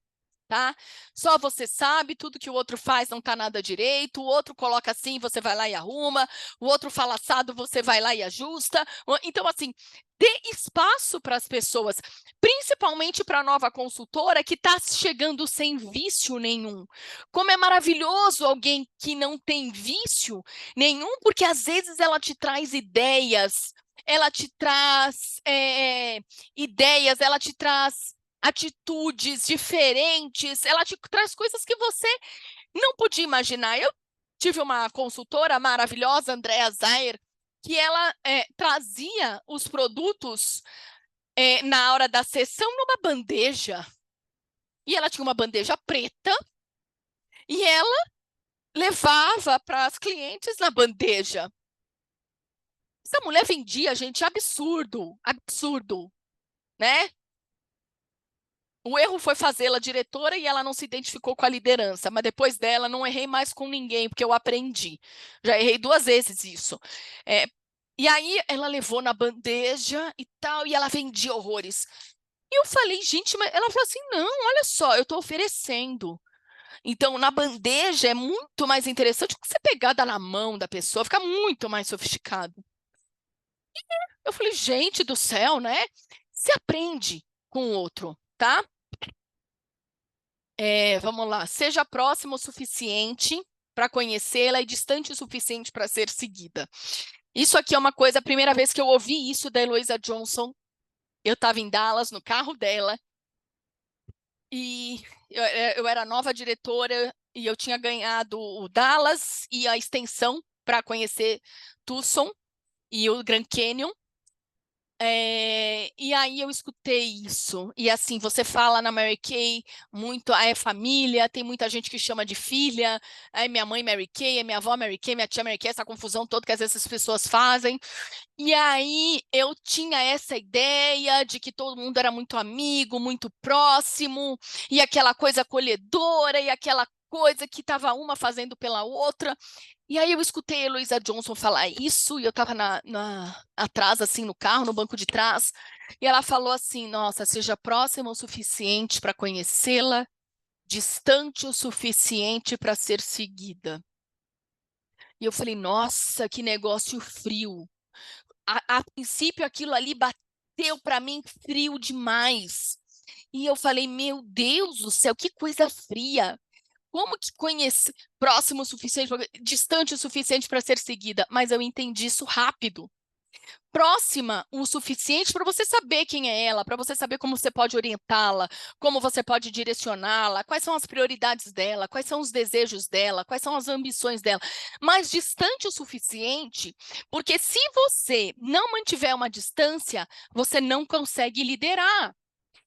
Tá? Só você sabe, tudo que o outro faz não tá nada direito, o outro coloca assim, você vai lá e arruma, o outro fala assado, você vai lá e ajusta. Então, assim, dê espaço para as pessoas, principalmente para a nova consultora que está chegando sem vício nenhum. Como é maravilhoso alguém que não tem vício nenhum, porque às vezes ela te traz ideias, ela te traz ideias, ela te traz atitudes diferentes, ela te traz coisas que você não podia imaginar. Eu tive uma consultora maravilhosa, Andrea Zayer, que ela trazia os produtos na hora da sessão numa bandeja. E ela tinha uma bandeja preta e ela levava para as clientes na bandeja. Essa mulher vendia, gente, absurdo, absurdo, né? O erro foi fazê-la diretora e ela não se identificou com a liderança, mas depois dela não errei mais com ninguém, porque eu aprendi. Já errei 2 vezes isso. E aí ela levou na bandeja e tal, e ela vendia horrores. E eu falei, gente, mas ela falou assim: não, olha só, eu estou oferecendo. Então, na bandeja é muito mais interessante que você pegar dar na mão da pessoa, fica muito mais sofisticado. Eu falei, gente do céu, né? Se aprende com o outro, tá? Vamos lá. Seja próximo o suficiente para conhecê-la e distante o suficiente para ser seguida. Isso aqui é uma coisa, a primeira vez que eu ouvi isso da Heloísa Johnson, eu estava em Dallas, no carro dela, e eu era nova diretora e eu tinha ganhado o Dallas e a extensão para conhecer Tucson e o Grand Canyon. E aí eu escutei isso. E assim, você fala na Mary Kay muito, é família, tem muita gente que chama de filha, minha mãe Mary Kay, minha avó Mary Kay, minha tia Mary Kay, essa confusão toda que às vezes as pessoas fazem. E aí eu tinha essa ideia de que todo mundo era muito amigo, muito próximo, e aquela coisa acolhedora, e aquela coisa que estava uma fazendo pela outra. E aí eu escutei a Heloísa Johnson falar isso, e eu estava atrás, assim, no carro, no banco de trás, e ela falou assim, nossa, seja próxima o suficiente para conhecê-la, distante o suficiente para ser seguida. E eu falei, nossa, que negócio frio. A princípio, aquilo ali bateu para mim frio demais. E eu falei, meu Deus do céu, que coisa fria. Como que conhecer próximo o suficiente, distante o suficiente para ser seguida? Mas eu entendi isso rápido. Próxima o suficiente para você saber quem é ela, para você saber como você pode orientá-la, como você pode direcioná-la, quais são as prioridades dela, quais são os desejos dela, quais são as ambições dela. Mas distante o suficiente, porque se você não mantiver uma distância, você não consegue liderar.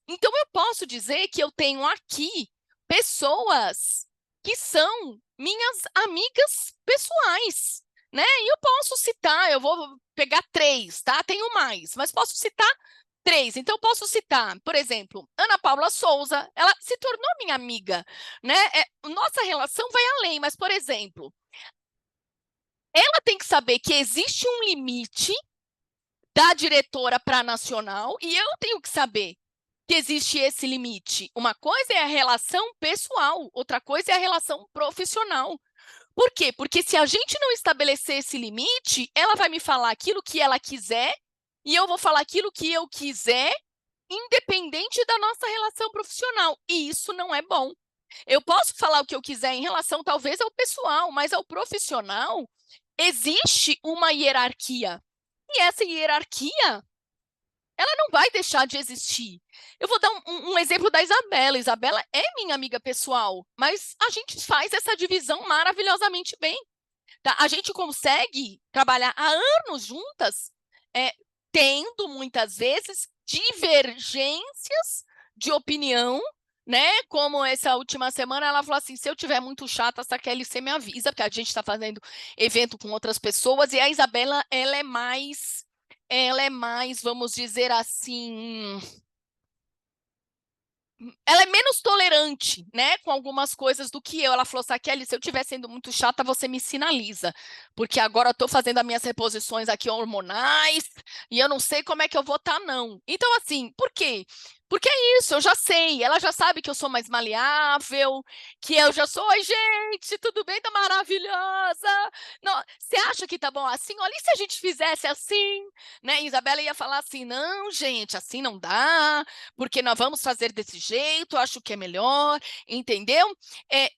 Então eu posso dizer que eu tenho aqui pessoas que são minhas amigas pessoais, né? E eu posso citar, eu vou pegar 3, tá? Tenho mais, mas posso citar 3. Então, eu posso citar, por exemplo, Ana Paula Souza, ela se tornou minha amiga, né? Nossa relação vai além, mas, por exemplo, ela tem que saber que existe um limite da diretora para a nacional e eu tenho que saber que existe esse limite. Uma coisa é a relação pessoal, outra coisa é a relação profissional. Por quê? Porque se a gente não estabelecer esse limite, ela vai me falar aquilo que ela quiser e eu vou falar aquilo que eu quiser, independente da nossa relação profissional. E isso não é bom. Eu posso falar o que eu quiser em relação, talvez, ao pessoal, mas ao profissional, existe uma hierarquia. E essa hierarquia, ela não vai deixar de existir. Eu vou dar um exemplo da Isabela. Isabela é minha amiga pessoal, mas a gente faz essa divisão maravilhosamente bem. Tá? A gente consegue trabalhar há anos juntas, tendo muitas vezes divergências de opinião, né? Como essa última semana ela falou assim: se eu tiver muito chata, essa Kelly, você me avisa, porque a gente está fazendo evento com outras pessoas, e a Isabela, ela é mais, vamos dizer assim, ela é menos tolerante, né, com algumas coisas do que eu. Ela falou assim: Kelly, se eu estiver sendo muito chata, você me sinaliza, porque agora eu estou fazendo as minhas reposições aqui hormonais e eu não sei como é que eu vou estar, não. Então, assim, por quê? Porque é isso, eu já sei, ela já sabe que eu sou mais maleável, que eu já sou, oi, gente, tudo bem, tá maravilhosa. Não, você acha que tá bom assim? Olha, e se a gente fizesse assim, né? Isabela ia falar assim: não, gente, assim não dá, porque nós vamos fazer desse jeito, acho que é melhor, entendeu?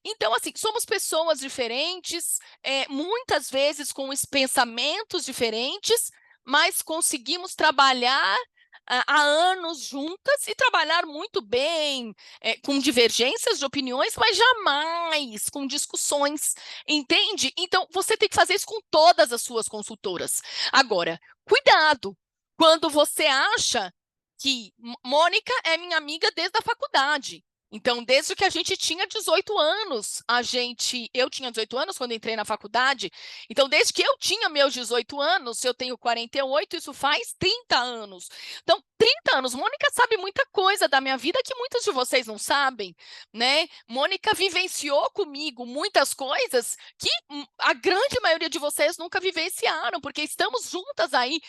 Então, assim, somos pessoas diferentes, muitas vezes com pensamentos diferentes, mas conseguimos trabalhar há anos juntas e trabalhar muito bem, com divergências de opiniões, mas jamais com discussões, entende? Então, você tem que fazer isso com todas as suas consultoras. Agora, cuidado, quando você acha que Mônica é minha amiga desde a faculdade. Então, desde que a gente tinha 18 anos, eu tinha 18 anos quando entrei na faculdade. Então, desde que eu tinha meus 18 anos, eu tenho 48, isso faz 30 anos. Então, 30 anos, Mônica sabe muita coisa da minha vida que muitos de vocês não sabem, né? Mônica vivenciou comigo muitas coisas que a grande maioria de vocês nunca vivenciaram, porque estamos juntas aí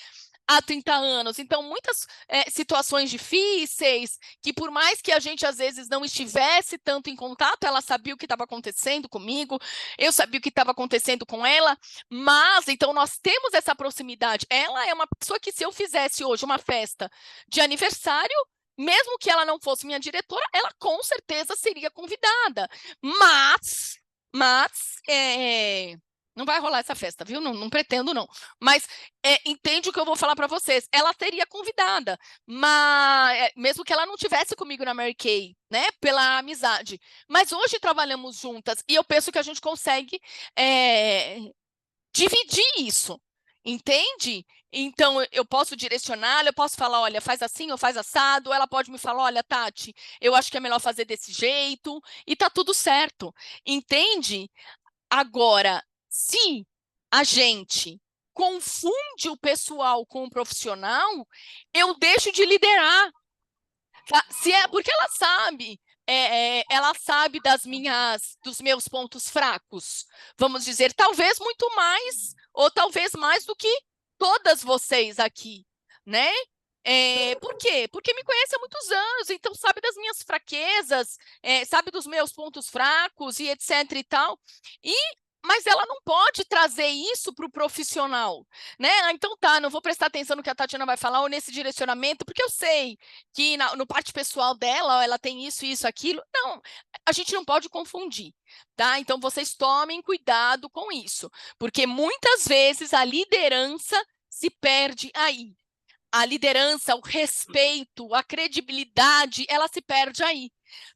há 30 anos. Então, muitas situações difíceis, que por mais que a gente, às vezes, não estivesse tanto em contato, ela sabia o que estava acontecendo comigo, eu sabia o que estava acontecendo com ela, mas, então, nós temos essa proximidade. Ela é uma pessoa que, se eu fizesse hoje uma festa de aniversário, mesmo que ela não fosse minha diretora, ela com certeza seria convidada. Mas não vai rolar essa festa, viu? Não, não pretendo, não. Mas entende o que eu vou falar para vocês? Ela teria convidada, mas mesmo que ela não tivesse comigo na Mary Kay, né? Pela amizade. Mas hoje trabalhamos juntas e eu penso que a gente consegue dividir isso, entende? Então, eu posso direcionar, eu posso falar: olha, faz assim ou faz assado. Ela pode me falar: olha, Tati, eu acho que é melhor fazer desse jeito, e tá tudo certo, entende? Agora, se a gente confunde o pessoal com o profissional, eu deixo de liderar. Tá? Porque ela sabe dos meus pontos fracos. Vamos dizer, talvez muito mais, ou talvez mais do que todas vocês aqui, né? Por quê? Porque me conhece há muitos anos, então sabe das minhas fraquezas, sabe dos meus pontos fracos e etc e tal. Mas ela não pode trazer isso para o profissional, né? Então tá, não vou prestar atenção no que a Tatiana vai falar ou nesse direcionamento, porque eu sei que no parte pessoal dela, ela tem isso, aquilo. Não, a gente não pode confundir, tá? Então vocês tomem cuidado com isso, porque muitas vezes a liderança se perde aí. A liderança, o respeito, a credibilidade, ela se perde aí.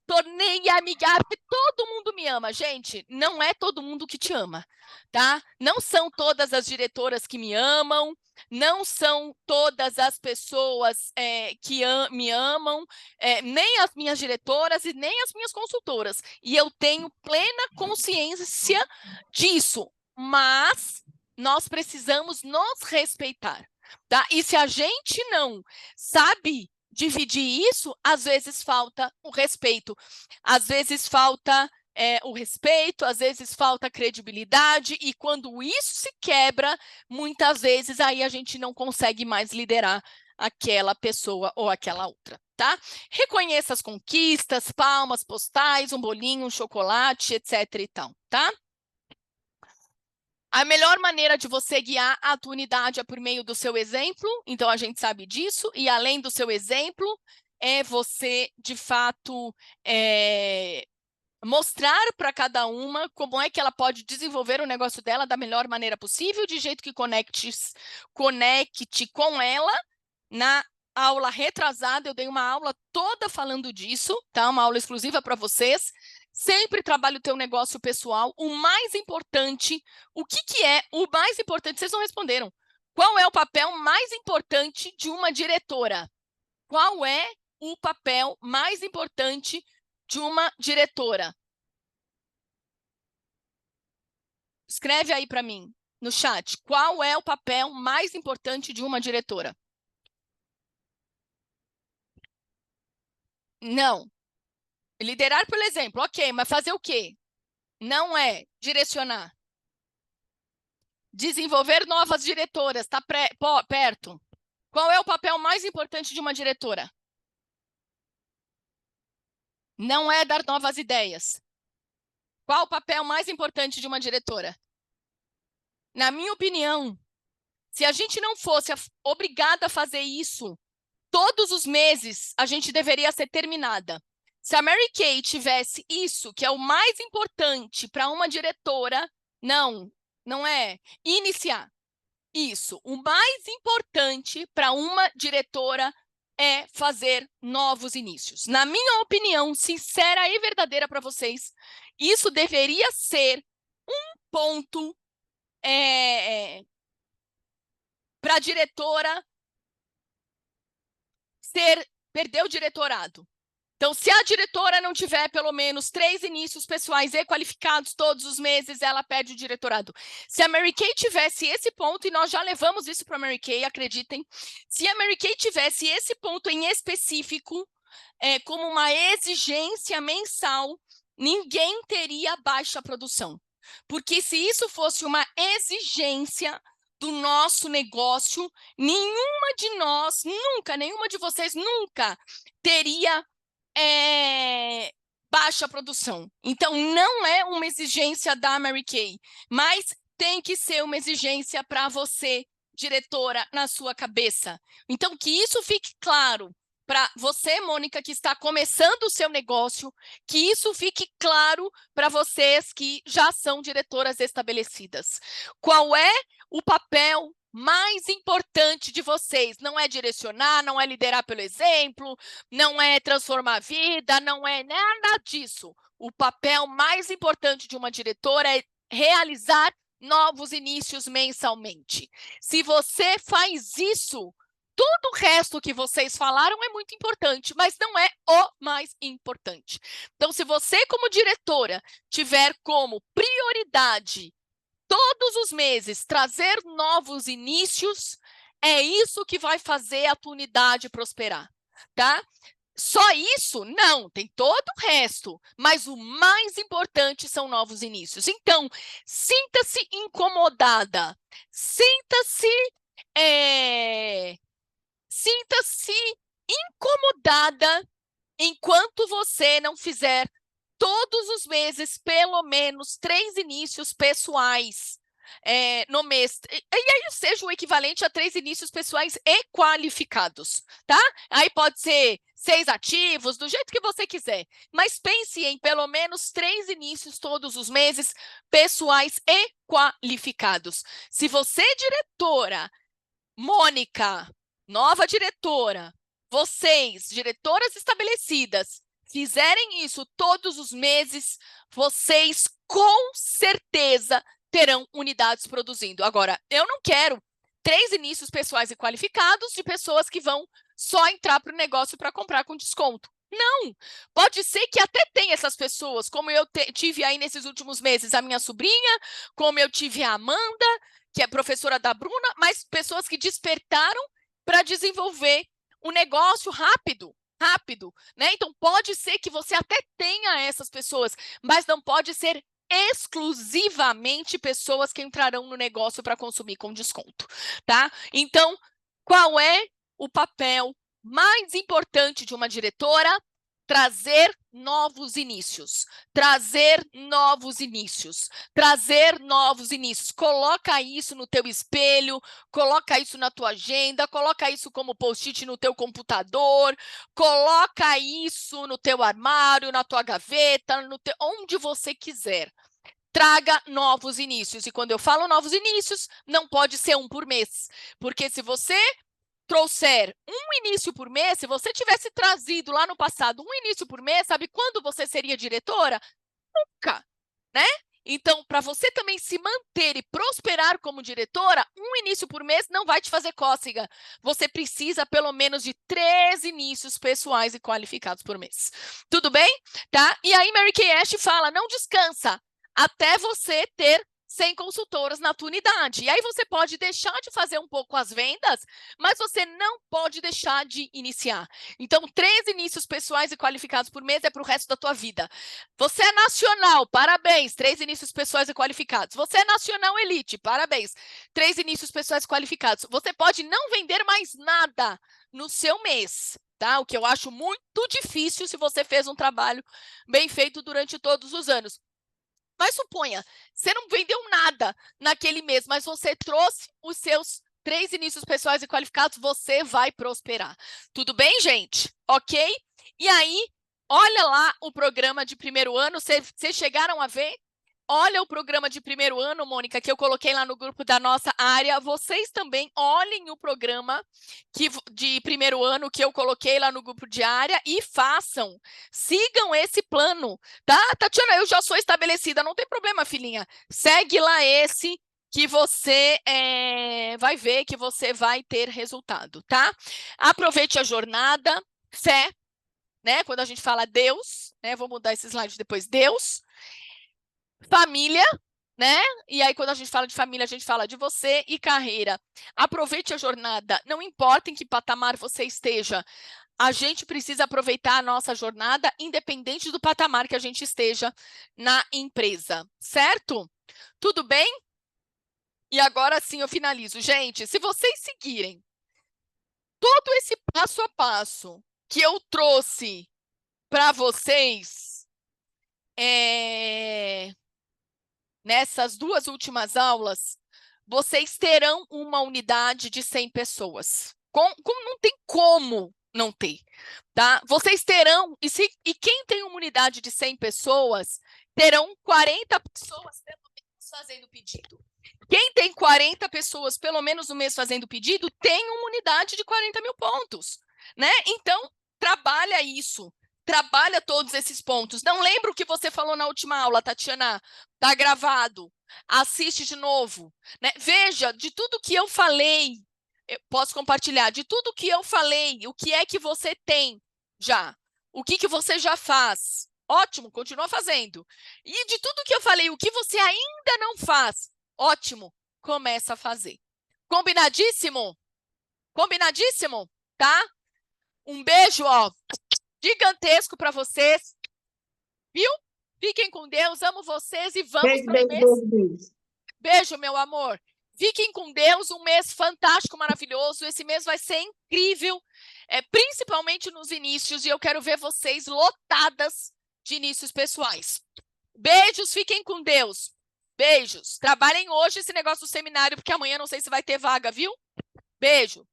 tornei amigável, porque todo mundo me ama. Gente, não é todo mundo que te ama, tá? Não são todas as diretoras que me amam, não são todas as pessoas que me amam, nem as minhas diretoras e nem as minhas consultoras. E eu tenho plena consciência disso, mas nós precisamos nos respeitar, tá? E se a gente não sabe dividir isso, às vezes falta o respeito, às vezes falta o respeito, às vezes falta credibilidade, e quando isso se quebra, muitas vezes aí a gente não consegue mais liderar aquela pessoa ou aquela outra, tá? Reconheça as conquistas, palmas, postais, um bolinho, um chocolate, etc e tal, tá? A melhor maneira de você guiar a tua unidade é por meio do seu exemplo, então a gente sabe disso, e além do seu exemplo, é você, de fato, mostrar para cada uma como é que ela pode desenvolver o negócio dela da melhor maneira possível, de jeito que conecte com ela. Na aula retrasada, eu dei uma aula toda falando disso, tá? Uma aula exclusiva para vocês. Sempre trabalhe o teu negócio pessoal. O mais importante, o que é o mais importante? Vocês não responderam. Qual é o papel mais importante de uma diretora? Qual é o papel mais importante de uma diretora? Escreve aí para mim, no chat. Qual é o papel mais importante de uma diretora? Não. Liderar pelo exemplo, ok, mas fazer o quê? Não é direcionar. Desenvolver novas diretoras, está perto. Qual é o papel mais importante de uma diretora? Não é dar novas ideias. Qual o papel mais importante de uma diretora? Na minha opinião, se a gente não fosse obrigada a fazer isso todos os meses, a gente deveria ser terminada. Se a Mary Kay tivesse isso, que é o mais importante para uma diretora, não é iniciar. Isso, o mais importante para uma diretora é fazer novos inícios. Na minha opinião, sincera e verdadeira para vocês, isso deveria ser um ponto para a diretora perder o diretorado. Então, se a diretora não tiver pelo menos 3 inícios pessoais e qualificados todos os meses, ela perde o diretorado. Se a Mary Kay tivesse esse ponto, e nós já levamos isso para a Mary Kay, acreditem, se a Mary Kay tivesse esse ponto em específico, como uma exigência mensal, ninguém teria baixa produção. Porque se isso fosse uma exigência do nosso negócio, nenhuma de nós, nunca, nenhuma de vocês nunca teria baixa produção. Então, não é uma exigência da Mary Kay, mas tem que ser uma exigência para você, diretora, na sua cabeça. Então, que isso fique claro para você, Mônica, que está começando o seu negócio, que isso fique claro para vocês que já são diretoras estabelecidas. Qual é o papel mais importante de vocês? Não é direcionar, não é liderar pelo exemplo, não é transformar a vida, não é nada disso. O papel mais importante de uma diretora é realizar novos inícios mensalmente. Se você faz isso, todo o resto que vocês falaram é muito importante, mas não é o mais importante. Então, se você, como diretora, tiver como prioridade todos os meses trazer novos inícios, é isso que vai fazer a tua unidade prosperar, tá? Só isso? Não, tem todo o resto, mas o mais importante são novos inícios. Então, sinta-se incomodada, sinta-se sinta-se incomodada enquanto você não fizer todos os meses, pelo menos 3 inícios pessoais no mês. E aí seja o equivalente a 3 inícios pessoais e qualificados, tá? Aí pode ser 6 ativos, do jeito que você quiser. Mas pense em pelo menos 3 inícios todos os meses, pessoais e qualificados. Se você, diretora, Mônica, nova diretora, vocês, diretoras estabelecidas, fizerem isso todos os meses, vocês com certeza terão unidades produzindo. Agora, eu não quero 3 inícios pessoais e qualificados de pessoas que vão só entrar para o negócio para comprar com desconto. Não, pode ser que até tenha essas pessoas, como eu tive aí nesses últimos meses a minha sobrinha, como eu tive a Amanda, que é professora da Bruna, mas pessoas que despertaram para desenvolver um negócio rápido, né? Então pode ser que você até tenha essas pessoas, mas não pode ser exclusivamente pessoas que entrarão no negócio para consumir com desconto, tá? Então, qual é o papel mais importante de uma diretora? Trazer novos inícios, trazer novos inícios, trazer novos inícios. Coloca isso no teu espelho, coloca isso na tua agenda, coloca isso como post-it no teu computador, coloca isso no teu armário, na tua gaveta, onde você quiser. Traga novos inícios. E quando eu falo novos inícios, não pode ser um por mês. Porque se você trouxer um início por mês, se você tivesse trazido lá no passado um início por mês, sabe quando você seria diretora? Nunca, né? Então, para você também se manter e prosperar como diretora, um início por mês não vai te fazer cócega. Você precisa pelo menos de 3 inícios pessoais e qualificados por mês. Tudo bem? Tá? E aí Mary Kay Ash fala, não descansa até você ter 100 consultoras na tua unidade. E aí você pode deixar de fazer um pouco as vendas, mas você não pode deixar de iniciar. Então, 3 inícios pessoais e qualificados por mês é para o resto da tua vida. Você é nacional, parabéns, 3 inícios pessoais e qualificados. Você é nacional elite, parabéns, 3 inícios pessoais qualificados. Você pode não vender mais nada no seu mês, tá? O que eu acho muito difícil se você fez um trabalho bem feito durante todos os anos. Mas suponha, você não vendeu nada naquele mês, mas você trouxe os seus 3 inícios pessoais e qualificados, você vai prosperar. Tudo bem, gente? Ok? E aí, olha lá o programa de primeiro ano, vocês chegaram a ver? Olha o programa de primeiro ano, Mônica, que eu coloquei lá no grupo da nossa área. Vocês também olhem o programa de primeiro ano que eu coloquei lá no grupo de área e façam. Sigam esse plano, tá? Tatiana, eu já sou estabelecida, não tem problema, filhinha. Segue lá esse que você vai ver que você vai ter resultado, tá? Aproveite a jornada, fé, né? Quando a gente fala Deus, né? Vou mudar esse slide depois. Deus. Família, né? E aí, quando a gente fala de família, a gente fala de você e carreira. Aproveite a jornada, não importa em que patamar você esteja, a gente precisa aproveitar a nossa jornada, independente do patamar que a gente esteja na empresa, certo? Tudo bem? E agora sim eu finalizo. Gente, se vocês seguirem todo esse passo a passo que eu trouxe para vocês, nessas 2 últimas aulas, vocês terão uma unidade de 100 pessoas. Não tem como não ter, tá? Vocês terão, e quem tem uma unidade de 100 pessoas, terão 40 pessoas pelo menos fazendo pedido. Quem tem 40 pessoas pelo menos no mês fazendo pedido, tem uma unidade de 40 mil pontos, né? Então, trabalha isso. Trabalha todos esses pontos. Não lembra o que você falou na última aula, Tatiana? Tá gravado. Assiste de novo, né? Veja, de tudo que eu falei, eu posso compartilhar, de tudo que eu falei, o que é que você tem já? O que você já faz? Ótimo, continua fazendo. E de tudo que eu falei, o que você ainda não faz? Ótimo, começa a fazer. Combinadíssimo? Combinadíssimo, tá? Um beijo, ó, gigantesco para vocês, viu? Fiquem com Deus, amo vocês e vamos para o mês. Beijo, meu amor. Fiquem com Deus, um mês fantástico, maravilhoso. Esse mês vai ser incrível, principalmente nos inícios, e eu quero ver vocês lotadas de inícios pessoais. Beijos, fiquem com Deus. Beijos. Trabalhem hoje esse negócio do seminário, porque amanhã não sei se vai ter vaga, viu? Beijo.